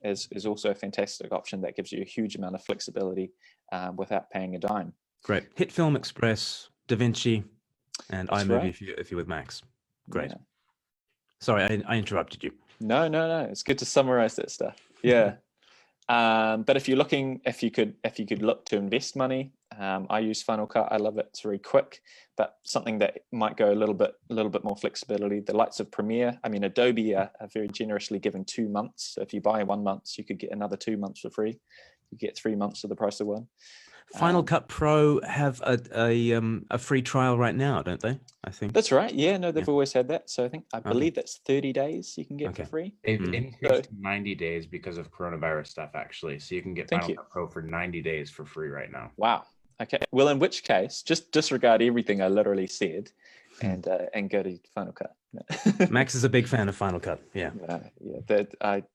is also a fantastic option that gives you a huge amount of flexibility without paying a dime. Great. Hit Film Express, DaVinci, and That's iMovie right. if you're with Max. Great. Yeah. Sorry, I interrupted you. No. It's good to summarize that stuff. Yeah. But if you could look to invest money, I use Final Cut. I love it. It's very quick, but something that might go a little bit more flexibility. The likes of Premiere. I mean, Adobe are very generously giving 2 months. So if you buy 1 month, you could get another 2 months for free. You get 3 months for the price of one. Final Cut Pro have a free trial right now, don't they? I think that's right. Yeah, no, they've always had that. So I believe that's 30 days you can get for free. They've increased to 90 days because of coronavirus stuff, actually. So you can get Final Cut Pro for 90 days for free right now. Wow. Okay. Well, in which case, just disregard everything I literally said, and go to Final Cut. Max is a big fan of Final Cut. Yeah.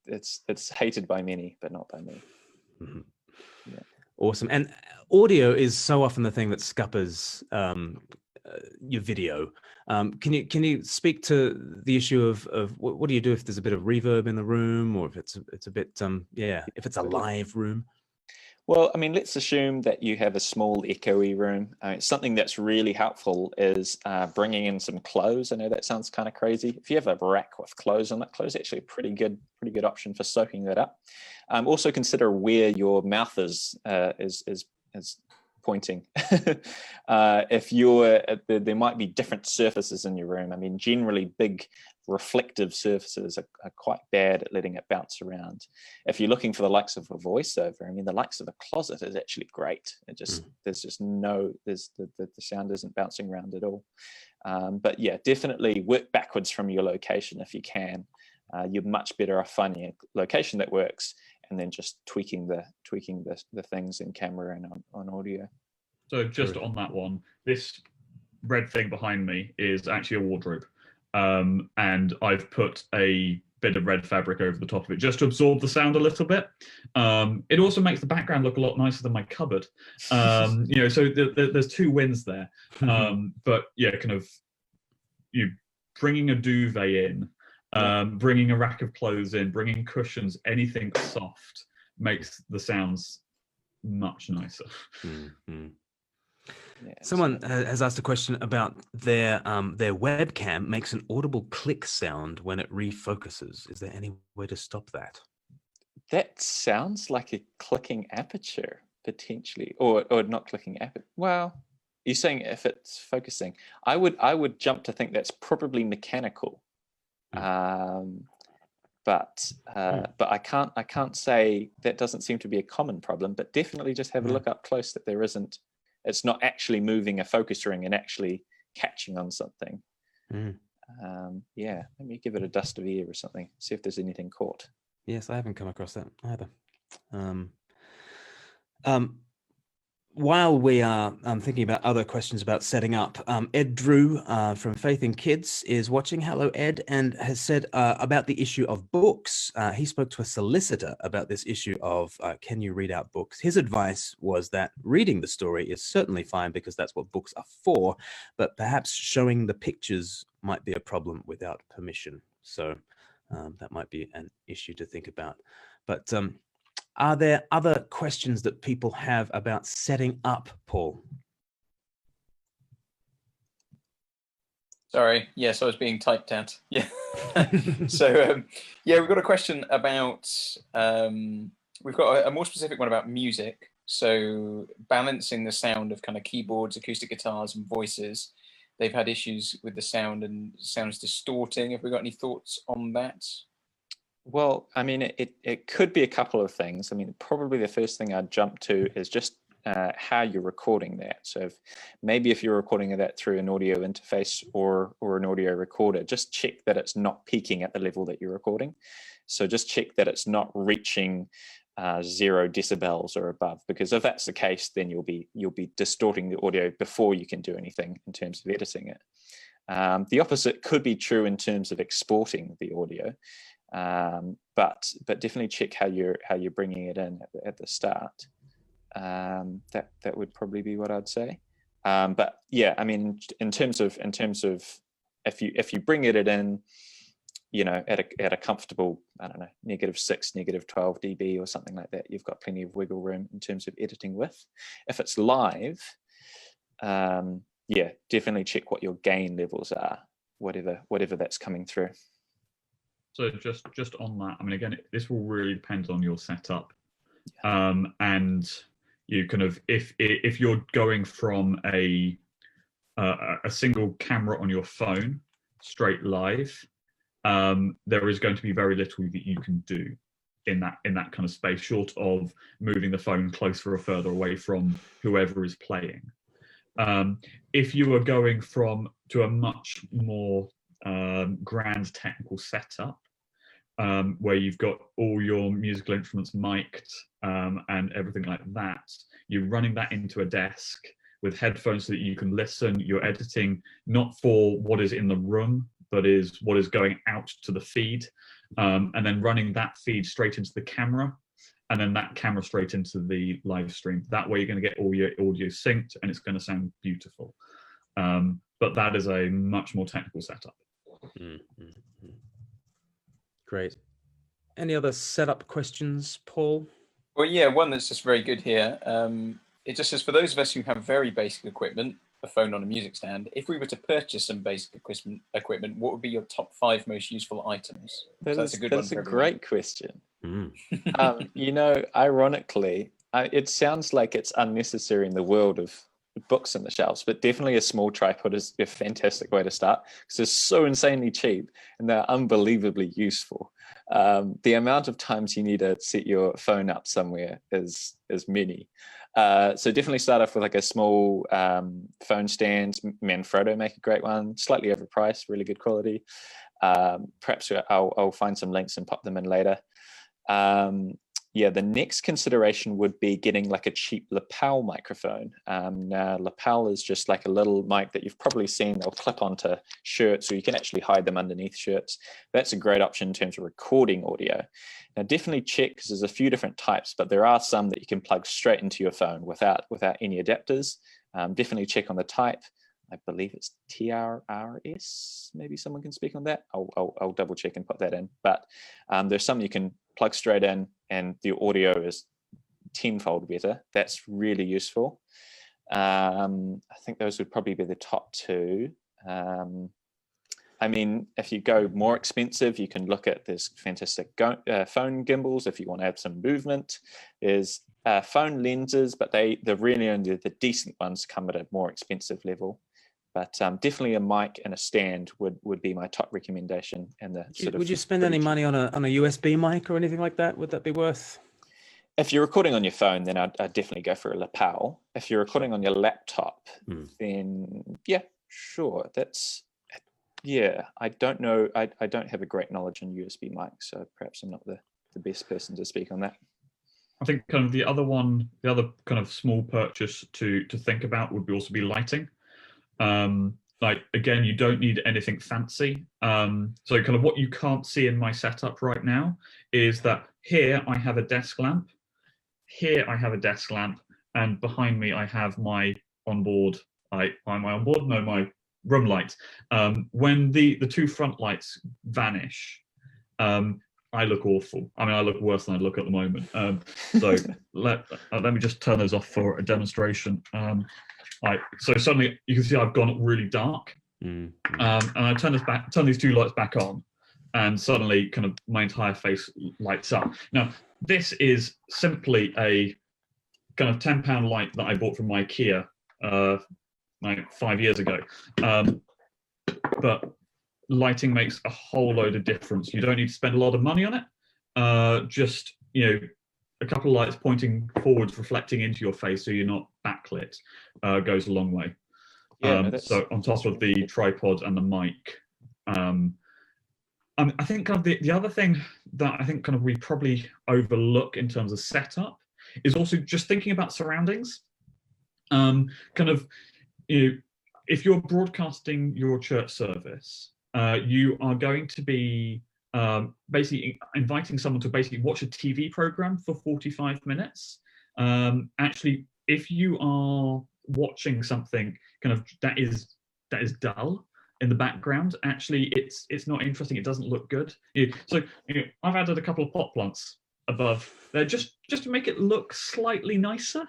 It's hated by many, but not by me. Mm-hmm. Yeah. Awesome. And audio is so often the thing that scuppers your video. Can you speak to the issue of what do you do if there's a bit of reverb in the room, or if it's a bit if it's a live room? Well, I mean, let's assume that you have a small echoey room. Something that's really helpful is bringing in some clothes. I know that sounds kind of crazy. If you have a rack with clothes on that, clothes actually a pretty good option for soaking that up. Also consider where your mouth is pointing. If there might be different surfaces in your room. I mean, generally big reflective surfaces are quite bad at letting it bounce around. If you're looking for the likes of a voiceover, I mean, the likes of a closet is actually great. The sound isn't bouncing around at all. But yeah, definitely work backwards from your location if you can. You're much better off finding a location that works, and then just tweaking the things in camera and on audio. So just on that one, this red thing behind me is actually a wardrobe, and I've put a bit of red fabric over the top of it just to absorb the sound a little bit. It also makes the background look a lot nicer than my cupboard. So there's two wins there. But yeah, kind of bringing a duvet in, bringing a rack of clothes in, bringing cushions, anything soft makes the sounds much nicer. Yeah, someone has asked a question about their webcam makes an audible click sound when it refocuses. Is there any way to stop that? That sounds like a clicking aperture, potentially, or not clicking aperture. Well, you're saying if it's focusing. I would jump to think that's probably mechanical. But I can't say that doesn't seem to be a common problem, but definitely just have a look up close that there isn't. It's not actually moving a focus ring and actually catching on something. Let me give it a dust of air or something, see if there's anything caught. Yes, I haven't come across that either. While we are thinking about other questions about setting up, Ed Drew from Faith in Kids is watching. Hello, Ed, and has said about the issue of books. He spoke to a solicitor about this issue of can you read out books? His advice was that reading the story is certainly fine because that's what books are for, but perhaps showing the pictures might be a problem without permission. So that might be an issue to think about. But are there other questions that people have about setting up, Paul? Sorry, yes, I was being typed at. Yeah. So, we've got a question about, we've got a more specific one about music. So balancing the sound of kind of keyboards, acoustic guitars and voices. They've had issues with the sound and sounds distorting. Have we got any thoughts on that? Well, I mean, it could be a couple of things. I mean, probably the first thing I'd jump to is just how you're recording that. So if you're recording that through an audio interface or an audio recorder, just check that it's not peaking at the level that you're recording. So just check that it's not reaching 0 decibels or above, because if that's the case, then you'll be distorting the audio before you can do anything in terms of editing it. The opposite could be true in terms of exporting the audio. But definitely check how you're bringing it in at the start. That would probably be what I'd say. But yeah, I mean, in terms of if you bring it in, at a comfortable, I don't know, -6, -12 dB or something like that, you've got plenty of wiggle room in terms of editing with. If it's live, definitely check what your gain levels are, whatever that's coming through. So just on that, I mean, again, this will really depend on your setup, and you kind of if you're going from a single camera on your phone straight live, there is going to be very little that you can do in that kind of space, short of moving the phone closer or further away from whoever is playing. If you are going to a much more grand technical setup, where you've got all your musical instruments mic'd and everything like that, you're running that into a desk with headphones so that you can listen. You're editing not for what is in the room, but is what is going out to the feed, and then running that feed straight into the camera, and then that camera straight into the live stream. That way you're going to get all your audio synced and it's going to sound beautiful. But that is a much more technical setup. Great. Any other setup questions, Paul? Well, yeah, one that's just very good here. It just says, for those of us who have very basic equipment, a phone on a music stand, if we were to purchase some basic equipment, what would be your top 5 most useful items? That's a great question. Ironically, it sounds like it's unnecessary in the world of books on the shelves, but definitely a small tripod is a fantastic way to start because it's so insanely cheap and they're unbelievably useful. The amount of times you need to set your phone up somewhere is many. So definitely start off with like a small phone stand. Manfrotto make a great one, slightly overpriced, really good quality. Perhaps I'll find some links and pop them in later. Yeah, the next consideration would be getting like a cheap lapel microphone. Now, lapel is just like a little mic that you've probably seen. They'll clip onto shirts, or you can actually hide them underneath shirts. That's a great option in terms of recording audio. Now, definitely check, because there's a few different types, but there are some that you can plug straight into your phone without any adapters. Definitely check on the type. I believe it's TRRS. Maybe someone can speak on that. I'll double check and put that in. But there's some you can plug straight in, and the audio is tenfold better. That's really useful. I think those would probably be the top two. I mean, if you go more expensive, you can look at this fantastic phone gimbals if you want to have some movement. There's phone lenses, but they're really only the decent ones come at a more expensive level. But definitely a mic and a stand would be my top recommendation. And would you spend any money on a USB mic or anything like that? Would that be worth? If you're recording on your phone, then I'd definitely go for a lapel. If you're recording on your laptop, then yeah, sure. I don't know. I don't have a great knowledge on USB mics, so perhaps I'm not the best person to speak on that. I think kind of the other kind of small purchase to think about would also be lighting. Like, again, you don't need anything fancy. So kind of what you can't see in my setup right now is that here I have a desk lamp, here I have a desk lamp, and behind me I have my onboard, my room light. When the two front lights vanish, I look awful. I mean, I look worse than I look at the moment. So let me just turn those off for a demonstration. So suddenly you can see I've gone really dark, and I turn these two lights back on, and suddenly kind of my entire face lights up. Now, this is simply a kind of £10 light that I bought from IKEA like 5 years ago. But lighting makes a whole load of difference. You don't need to spend a lot of money on it. Just, a couple of lights pointing forwards, reflecting into your face, so you're not backlit, goes a long way. So on top of the tripod and the mic, I think kind of the other thing that I think kind of we probably overlook in terms of setup is also just thinking about surroundings. If you're broadcasting your church service, you are going to be basically inviting someone to basically watch a TV program for 45 minutes. Actually, if you are watching something kind of that is dull in the background, actually it's not interesting. It doesn't look good. I've added a couple of pot plants above there just to make it look slightly nicer.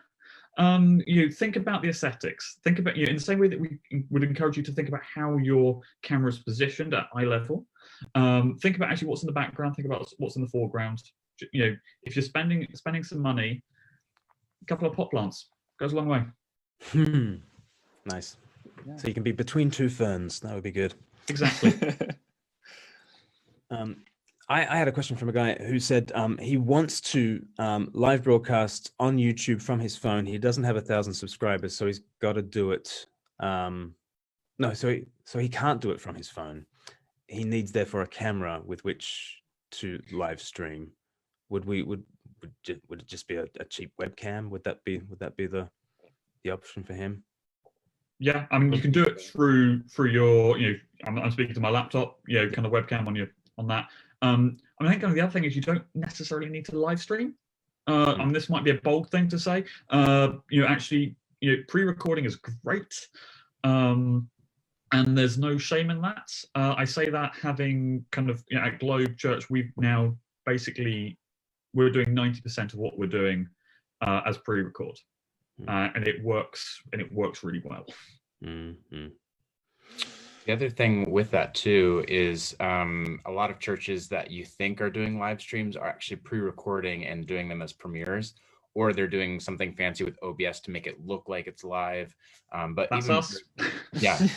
Think about the aesthetics. Think about in the same way that we would encourage you to think about how your camera is positioned at eye level. Think about actually what's in the background. Think about what's in the foreground. If you're spending some money, a couple of pot plants goes a long way. Nice. Yeah. So you can be between two ferns. That would be good. Exactly. I had a question from a guy who said he wants to live broadcast on YouTube from his phone. He doesn't have 1,000 subscribers, so he's got to do it. So he can't do it from his phone. He needs therefore a camera with which to live stream. Would it just be a cheap webcam? Would that be the option for him? Yeah, I mean, you can do it through your I'm speaking to my laptop, kind of webcam on that. I think the other thing is you don't necessarily need to live stream. This might be a bold thing to say. Actually, pre-recording is great, and there's no shame in that. I say that having kind of at Globe Church, we're doing 90% of what we're doing as pre-record, and it works really well. Mm-hmm. The other thing with that too is a lot of churches that you think are doing live streams are actually pre-recording and doing them as premieres, or they're doing something fancy with OBS to make it look like it's live. But that's even, us.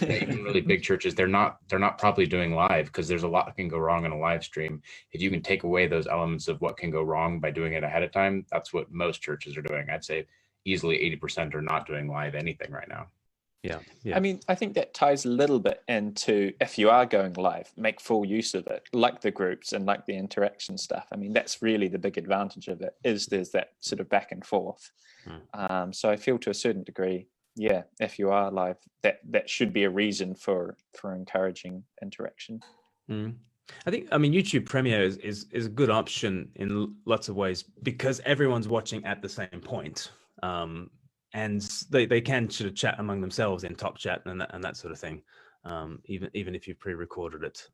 Even really big churches, they're not probably doing live, because there's a lot that can go wrong in a live stream. If you can take away those elements of what can go wrong by doing it ahead of time, that's what most churches are doing. I'd say easily 80% are not doing live anything right now. Yeah. I mean, I think that ties a little bit into, if you are going live, make full use of it, like the groups and like the interaction stuff. I mean, that's really the big advantage of it, is there's that sort of back and forth. So I feel to a certain degree, yeah, if you are live, that should be a reason for encouraging interaction. I mean, YouTube Premiere is a good option in lots of ways because everyone's watching at the same point. And they can sort of chat among themselves in Top Chat and that sort of thing, even if you've pre-recorded it.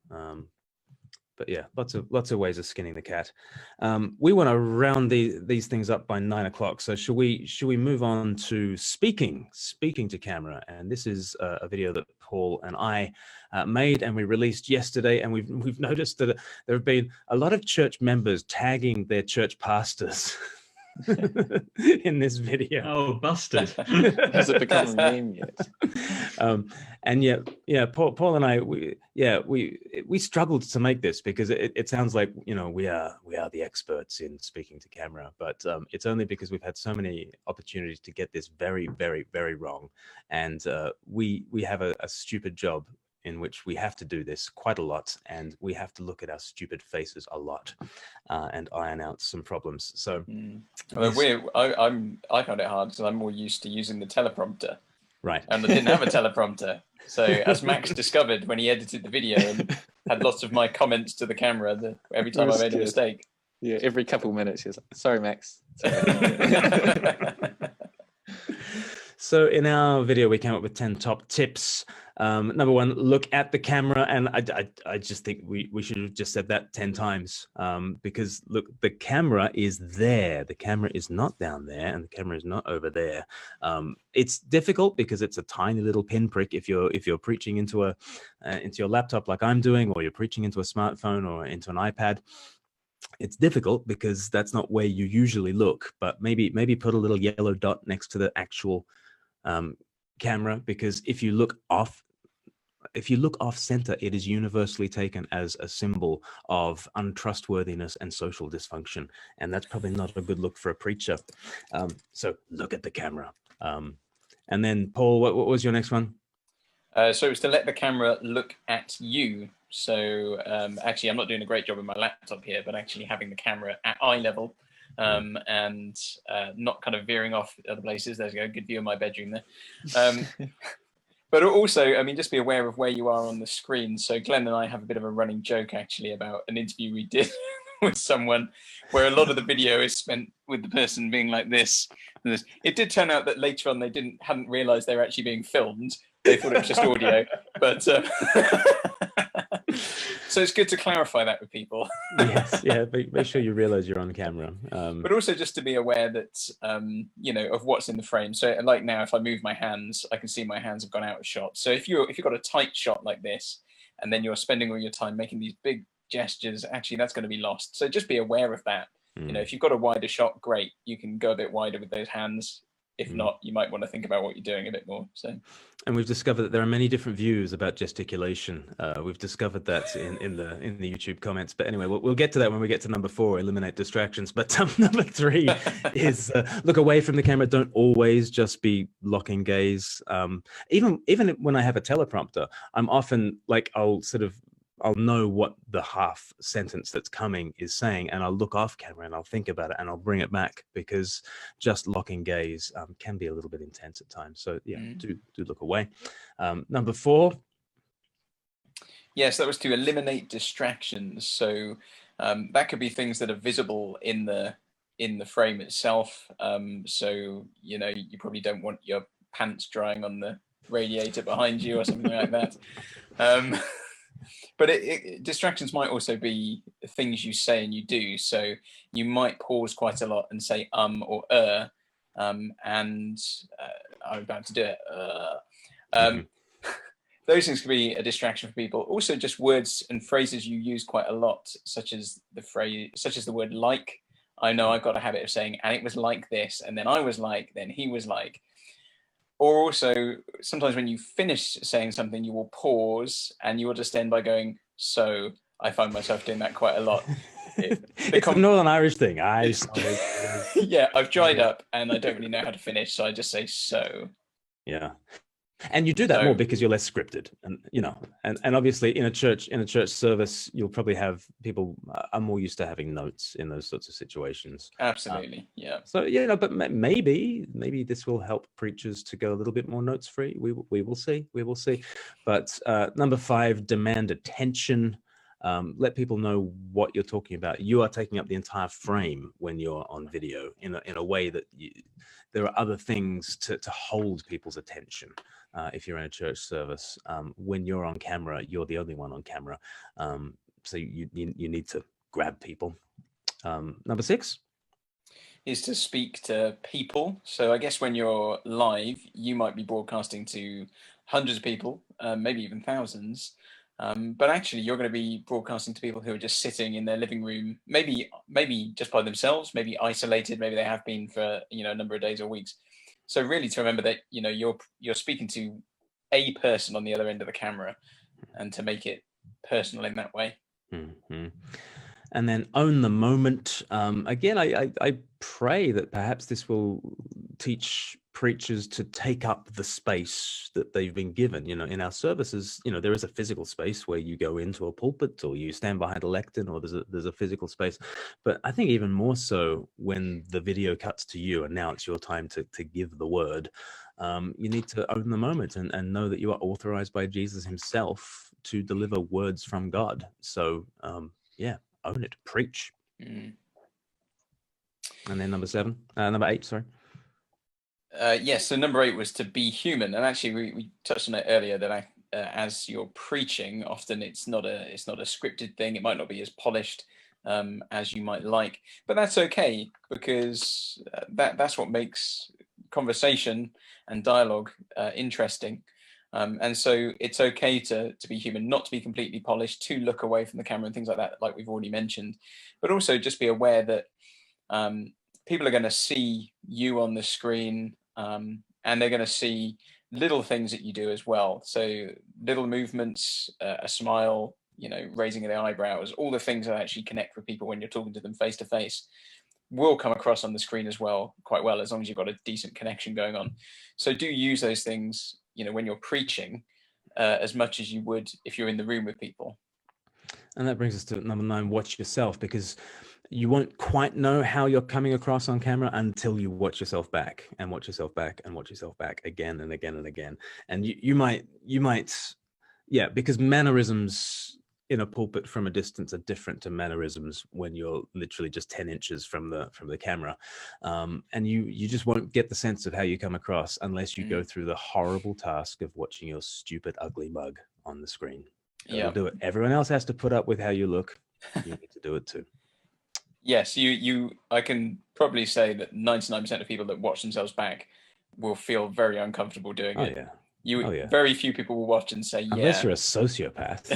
But yeah, lots of ways of skinning the cat. We want to round these things up by 9 o'clock. So should we move on to speaking to camera? And this is a video that Paul and I made and we released yesterday. And we've noticed that there have been a lot of church members tagging their church pastors in this video. Oh, busted. Has it become a meme yet? And yeah, Paul and I, we struggled to make this because it sounds like, we are the experts in speaking to camera, but it's only because we've had so many opportunities to get this very, very, very wrong. And we have a stupid job in which we have to do this quite a lot, and we have to look at our stupid faces a lot and iron out some problems. So I found it hard because I'm more used to using the teleprompter. Right. And I didn't have a teleprompter. So as Max discovered when he edited the video and had lots of my comments to the camera every time I made a mistake. Yeah, every couple of minutes, he's like, sorry, Max. So in our video, we came up with 10 top tips. Number one, look at the camera. And I just think we should have just said that 10 times because look, the camera is there. The camera is not down there and the camera is not over there. It's difficult because it's a tiny little pinprick if you're preaching into your laptop like I'm doing, or you're preaching into a smartphone or into an iPad. It's difficult because that's not where you usually look, but maybe put a little yellow dot next to the actual camera, because if you look off center, it is universally taken as a symbol of untrustworthiness and social dysfunction, and that's probably not a good look for a preacher. So look at the camera. And then Paul, what was your next one? So it was to let the camera look at you. So actually, I'm not doing a great job with my laptop here, but actually having the camera at eye level and not kind of veering off other places. There's a good view of my bedroom there. But also, I mean, just be aware of where you are on the screen. So Glenn and I have a bit of a running joke actually about an interview we did with someone where a lot of the video is spent with the person being like this. It did turn out that later on they hadn't realized they were actually being filmed. They thought it was just audio, but so it's good to clarify that with people. Yes, yeah, make sure you realize you're on camera. But also just to be aware that, of what's in the frame. So like now, if I move my hands, I can see my hands have gone out of shot. So if you've got a tight shot like this, and then you're spending all your time making these big gestures, actually that's going to be lost. So just be aware of that. If you've got a wider shot, great. You can go a bit wider with those hands. If not, you might want to think about what you're doing a bit more. And we've discovered that there are many different views about gesticulation. We've discovered that in the YouTube comments. But anyway, we'll get to that when we get to number 4, eliminate distractions. But number 3 is look away from the camera. Don't always just be locking gaze. Even when I have a teleprompter, I'm often like I'll know what the half sentence that's coming is saying, and I'll look off camera and I'll think about it and I'll bring it back, because just locking gaze can be a little bit intense at times. So yeah, do look away. Number 4. Yes, that was to eliminate distractions. So that could be things that are visible in the frame itself. So you probably don't want your pants drying on the radiator behind you or something like that. But distractions might also be things you say and you do. So you might pause quite a lot and say or and I'm about to do it. Those things can be a distraction for people. Also, just words and phrases you use quite a lot, such as the word like. I know I've got a habit of saying, and it was like this, and then I was like, then he was like. Or also, sometimes when you finish saying something, you will pause and you will just end by going, so. I find myself doing that quite a lot. It's a Northern Irish thing. Yeah, I've dried up and I don't really know how to finish, so I just say so. Yeah. And you do that So- more because you're less scripted, and and obviously in a church service, you'll probably have people are more used to having notes in those sorts of situations. Absolutely, yeah. So but maybe this will help preachers to go a little bit more notes free. We will see. But number 5, demand attention. Let people know what you're talking about. You are taking up the entire frame when you're on video in a way that there are other things to hold people's attention. If you're in a church service, when you're on camera, you're the only one on camera. So you need to grab people. Number 6 is to speak to people. So I guess when you're live, you might be broadcasting to hundreds of people, maybe even thousands. But actually, you're going to be broadcasting to people who are just sitting in their living room, maybe just by themselves, maybe isolated, maybe they have been for a number of days or weeks. So really, to remember that you're speaking to a person on the other end of the camera, and to make it personal in that way. Mm-hmm. And then own the moment. Again, I pray that perhaps this will teach preachers to take up the space that they've been given. In our services, there is a physical space where you go into a pulpit or you stand behind a lectern, or there's a physical space. But I think even more so when the video cuts to you and now it's your time to give the word, you need to own the moment and know that you are authorized by Jesus himself to deliver words from God. So own it, preach. And then number 8, sorry. Yes, so number 8 was to be human, and actually we touched on it earlier that as you're preaching, often it's not a scripted thing. It might not be as polished as you might like, but that's okay, because that's what makes conversation and dialogue interesting. And so it's okay to be human, not to be completely polished, to look away from the camera and things like that, like we've already mentioned, but also just be aware that people are going to see you on the screen, and they're going to see little things that you do as well. So little movements, a smile, raising of the eyebrows, all the things that actually connect with people when you're talking to them face to face will come across on the screen as well, quite well, as long as you've got a decent connection going on. So do use those things, when you're preaching, as much as you would if you're in the room with people. And that brings us to number 9, watch yourself, because you won't quite know how you're coming across on camera until you watch yourself back and watch yourself back and watch yourself back again and again and again. And you might, because mannerisms in a pulpit from a distance are different to mannerisms when you're literally just 10 inches from the camera. And you just won't get the sense of how you come across unless you go through the horrible task of watching your stupid, ugly mug on the screen. Yeah, do it. Everyone else has to put up with how you look. You need to do it too. Yes, I can probably say that 99% of people that watch themselves back will feel very uncomfortable doing it. Yeah. Very few people will watch and say, unless you're a sociopath.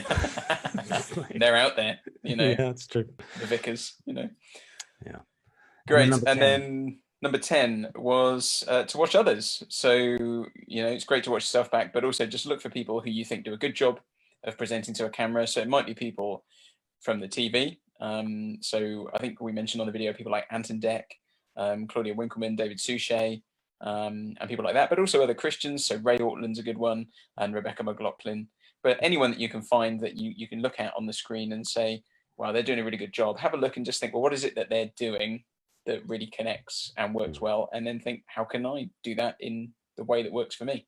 They're out there, Yeah, that's true. The vicars, Yeah. Great. And then number 10 was to watch others. So, it's great to watch yourself back, but also just look for people who you think do a good job of presenting to a camera. So it might be people from the TV. So I think we mentioned on the video people like Anton Deck, Claudia Winkleman, David Suchet, and people like that, but also other Christians. So Ray Ortland's a good one, and Rebecca McLaughlin. But anyone that you can find that you can look at on the screen and say, wow, they're doing a really good job. Have a look and just think, well, what is it that they're doing that really connects and works well? And then think, how can I do that in the way that works for me?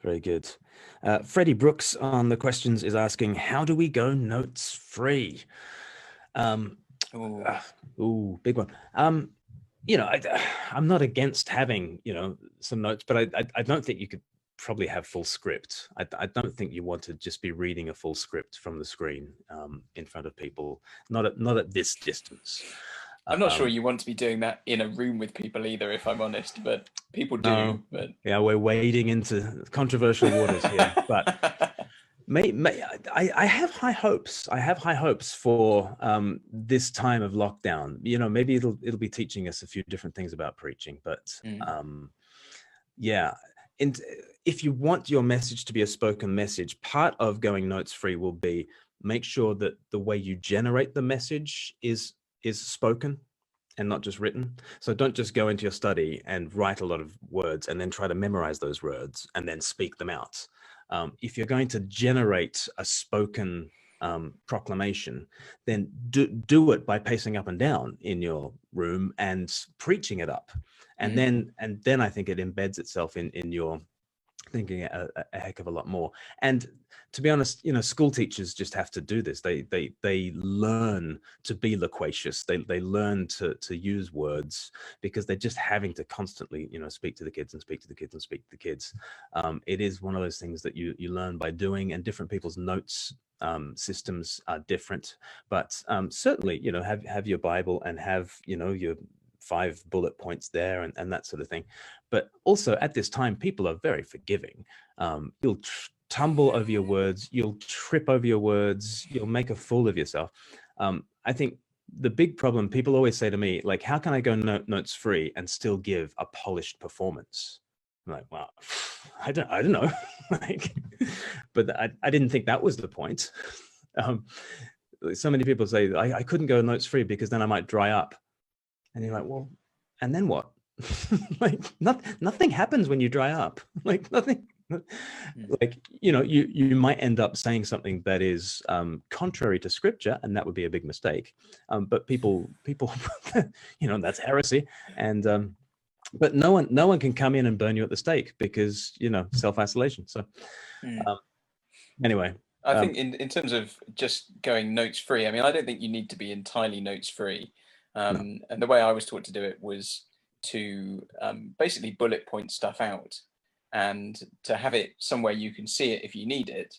Very good. Freddie Brooks on the questions is asking, how do we go notes free? Big one. I'm not against having, some notes, but I don't think you could probably have full script. I don't think you want to just be reading a full script from the screen in front of people, not at this distance. I'm not sure you want to be doing that in a room with people either, if I'm honest, but people do. No. But yeah, we're wading into controversial waters here, but I have high hopes. I have high hopes for this time of lockdown. Maybe it'll be teaching us a few different things about preaching, but and if you want your message to be a spoken message, part of going notes free will be make sure that the way you generate the message is spoken. and not just written. So don't just go into your study and write a lot of words and then try to memorize those words and then speak them out. If you're going to generate a spoken proclamation, then do it by pacing up and down in your room and preaching it up. And then I think it embeds itself in your thinking a heck of a lot more. And to be honest, school teachers just have to do this. They learn to be loquacious. They learn to use words because they're just having to constantly, speak to the kids and speak to the kids and speak to the kids. It is one of those things that you learn by doing, and different people's notes systems are different. But certainly, have your Bible and have, your 5 bullet points there and that sort of thing. But also at this time, people are very forgiving. You'll tumble over your words, you'll trip over your words, you'll make a fool of yourself. I think the big problem, people always say to me, like, how can I go notes free and still give a polished performance? I'm like, well, I don't know. But I didn't think that was the point. So many people say I couldn't go notes free because then I might dry up. And you're like, well, and then what? Like nothing happens when you dry up. Like nothing. Like you might end up saying something that is contrary to scripture, and that would be a big mistake. But people, that's heresy. And but no one can come in and burn you at the stake because self-isolation. So anyway. I think in terms of just going notes free, I mean, I don't think you need to be entirely notes free. And the way I was taught to do it was to basically bullet point stuff out and to have it somewhere you can see it if you need it,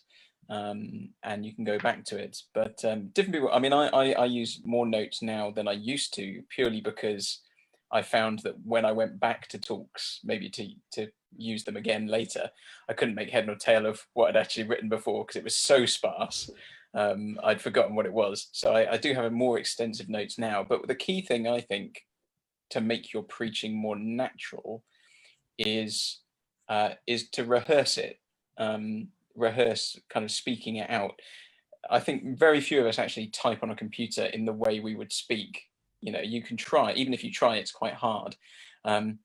and you can go back to it. But different people, I mean, I use more notes now than I used to, purely because I found that when I went back to talks, maybe to use them again later, I couldn't make head nor tail of what I'd actually written before because it was so sparse. I'd forgotten what it was. So I do have a more extensive notes now. But the key thing, I think, to make your preaching more natural is to rehearse it, rehearse kind of speaking it out. I think very few of us actually type on a computer in the way we would speak. You can try, even if you try, it's quite hard. And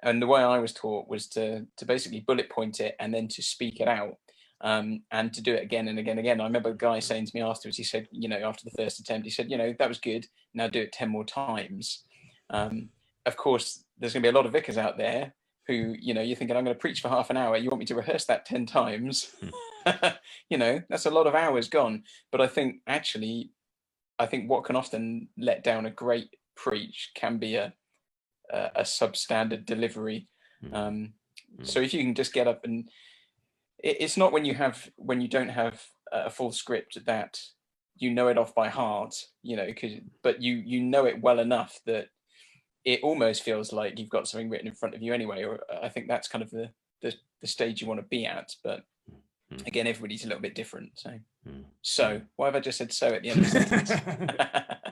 the way I was taught was to basically bullet point it and then to speak it out. And to do it again and again and again. I remember a guy saying to me afterwards, he said, after the first attempt, he said, that was good, now do it 10 more times. Of course, there's going to be a lot of vicars out there who, you're thinking, I'm going to preach for half an hour, you want me to rehearse that 10 times? That's a lot of hours gone. But I think what can often let down a great preach can be a substandard delivery. So if you can just get up and it's not when you don't have a full script that you know it off by heart, but you know it well enough that it almost feels like you've got something written in front of you anyway. Or I think that's kind of the stage you want to be at. But again, everybody's a little bit different. So why have I just said so at the end of the sentence?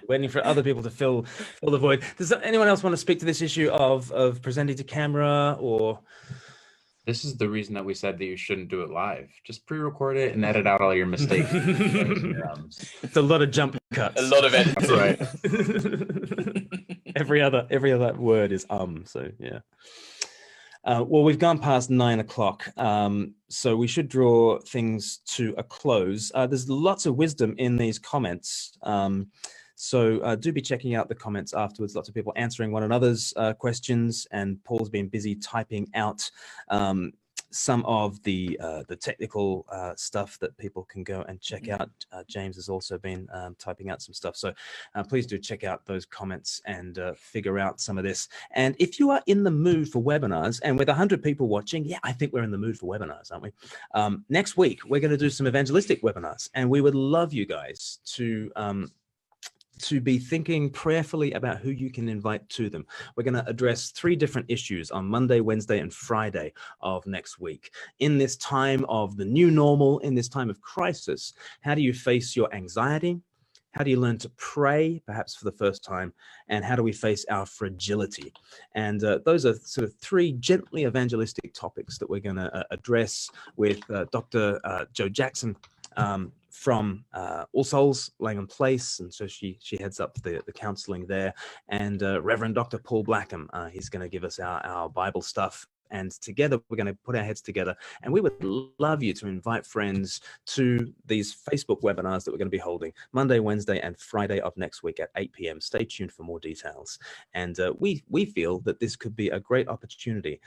Waiting for other people to fill the void. Does anyone else want to speak to this issue of presenting to camera or? This is the reason that we said that you shouldn't do it live. Just pre-record it and edit out all your mistakes. It's a lot of jump cuts. A lot of editing. Right. every other word is so yeah. Well, we've gone past 9 o'clock, so we should draw things to a close. There's lots of wisdom in these comments. So do be checking out the comments afterwards. Lots of people answering one another's questions, and Paul's been busy typing out some of the technical stuff that people can go and check out. James has also been typing out some stuff. So please do check out those comments and figure out some of this. And if you are in the mood for webinars, and with 100 people watching, yeah, I think we're in the mood for webinars, aren't we? Next week, we're going to do some evangelistic webinars, and we would love you guys to be thinking prayerfully about who you can invite to them. We're going to address 3 different issues on Monday, Wednesday, and Friday of next week. In this time of the new normal, in this time of crisis, how do you face your anxiety? How do you learn to pray, perhaps for the first time? And how do we face our fragility? And those are sort of 3 gently evangelistic topics that we're going to address with Dr. Joe Jackson, from All Souls, Langham Place, and so she heads up the counseling there. And Reverend Dr. Paul Blackham, he's going to give us our Bible stuff. And together, we're going to put our heads together. And we would love you to invite friends to these Facebook webinars that we're going to be holding Monday, Wednesday, and Friday of next week at 8 p.m. Stay tuned for more details. And we feel that this could be a great opportunity.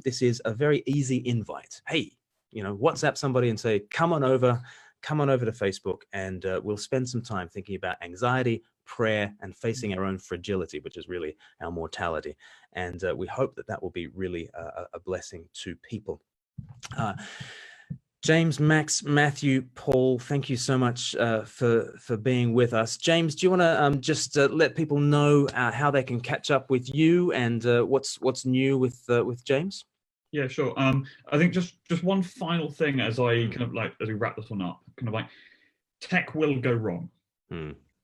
This is a very easy invite. Hey, WhatsApp somebody and say, come on over to Facebook, and we'll spend some time thinking about anxiety, prayer, and facing our own fragility, which is really our mortality. And we hope that will be really a blessing to people. James, Max, Matthew, Paul, thank you so much for being with us. James, do you want to just let people know how they can catch up with you and what's new with James? Yeah, sure. I think just one final thing as I as we wrap this one up, tech will go wrong.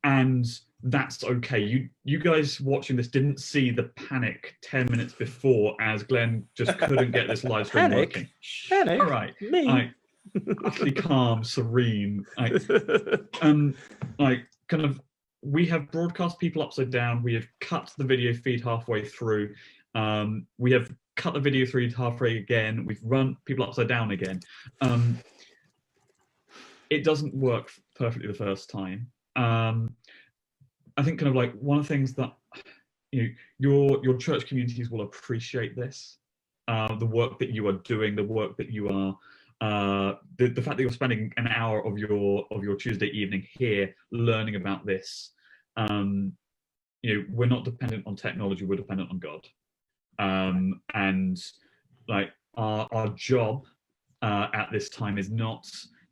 And that's okay. You guys watching this didn't see the panic 10 minutes before as Glenn just couldn't get this live stream working. Panic? All right. Me? Utterly calm, serene. We have broadcast people upside down. We have cut the video feed halfway through. We have cut the video feed halfway again. We've run people upside down again. It doesn't work perfectly the first time. I think one of the things that your church communities will appreciate this, the work that you are doing, the work that you are, the fact that you're spending an hour of your Tuesday evening here learning about this. We're not dependent on technology; we're dependent on God, and our job at this time is not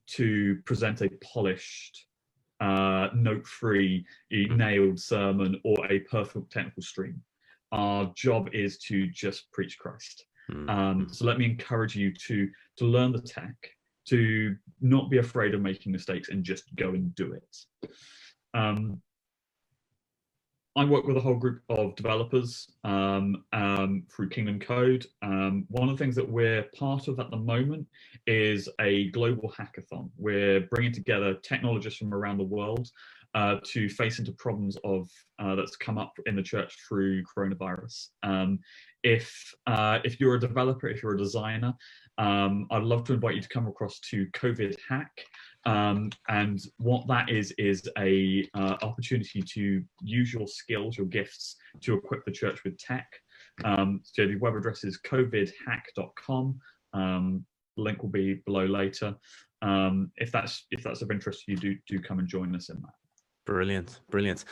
to present a polished, note-free, nailed sermon or a perfect technical stream. Our job is to just preach Christ. So let me encourage you to learn the tech, to not be afraid of making mistakes, and just go and do it. I work with a whole group of developers through Kingdom Code. One of the things that we're part of at the moment is a global hackathon. We're bringing together technologists from around the world to face into problems that's come up in the church through coronavirus. If you're a developer, if you're a designer, I'd love to invite you to come across to COVID Hack. And what that is a opportunity to use your skills, your gifts, to equip the church with tech. So the web address is covidhack.com. Link will be below later. If that's of interest to you, do come and join us in that. Brilliant, brilliant.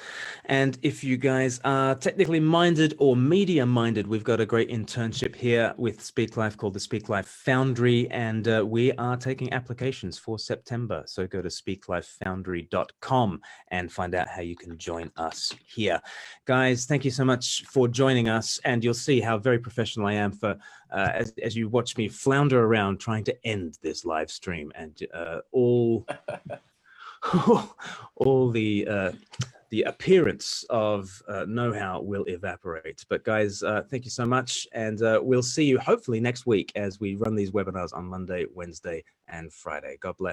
And if you guys are technically minded or media minded, we've got a great internship here with Speak Life called the Speak Life Foundry, and we are taking applications for September. So go to speaklifefoundry.com and find out how you can join us here. Guys, thank you so much for joining us, and you'll see how very professional I am for as you watch me flounder around trying to end this live stream, and all the appearance of know-how will evaporate. But guys, thank you so much, and we'll see you hopefully next week as we run these webinars on Monday, Wednesday, and Friday. God bless.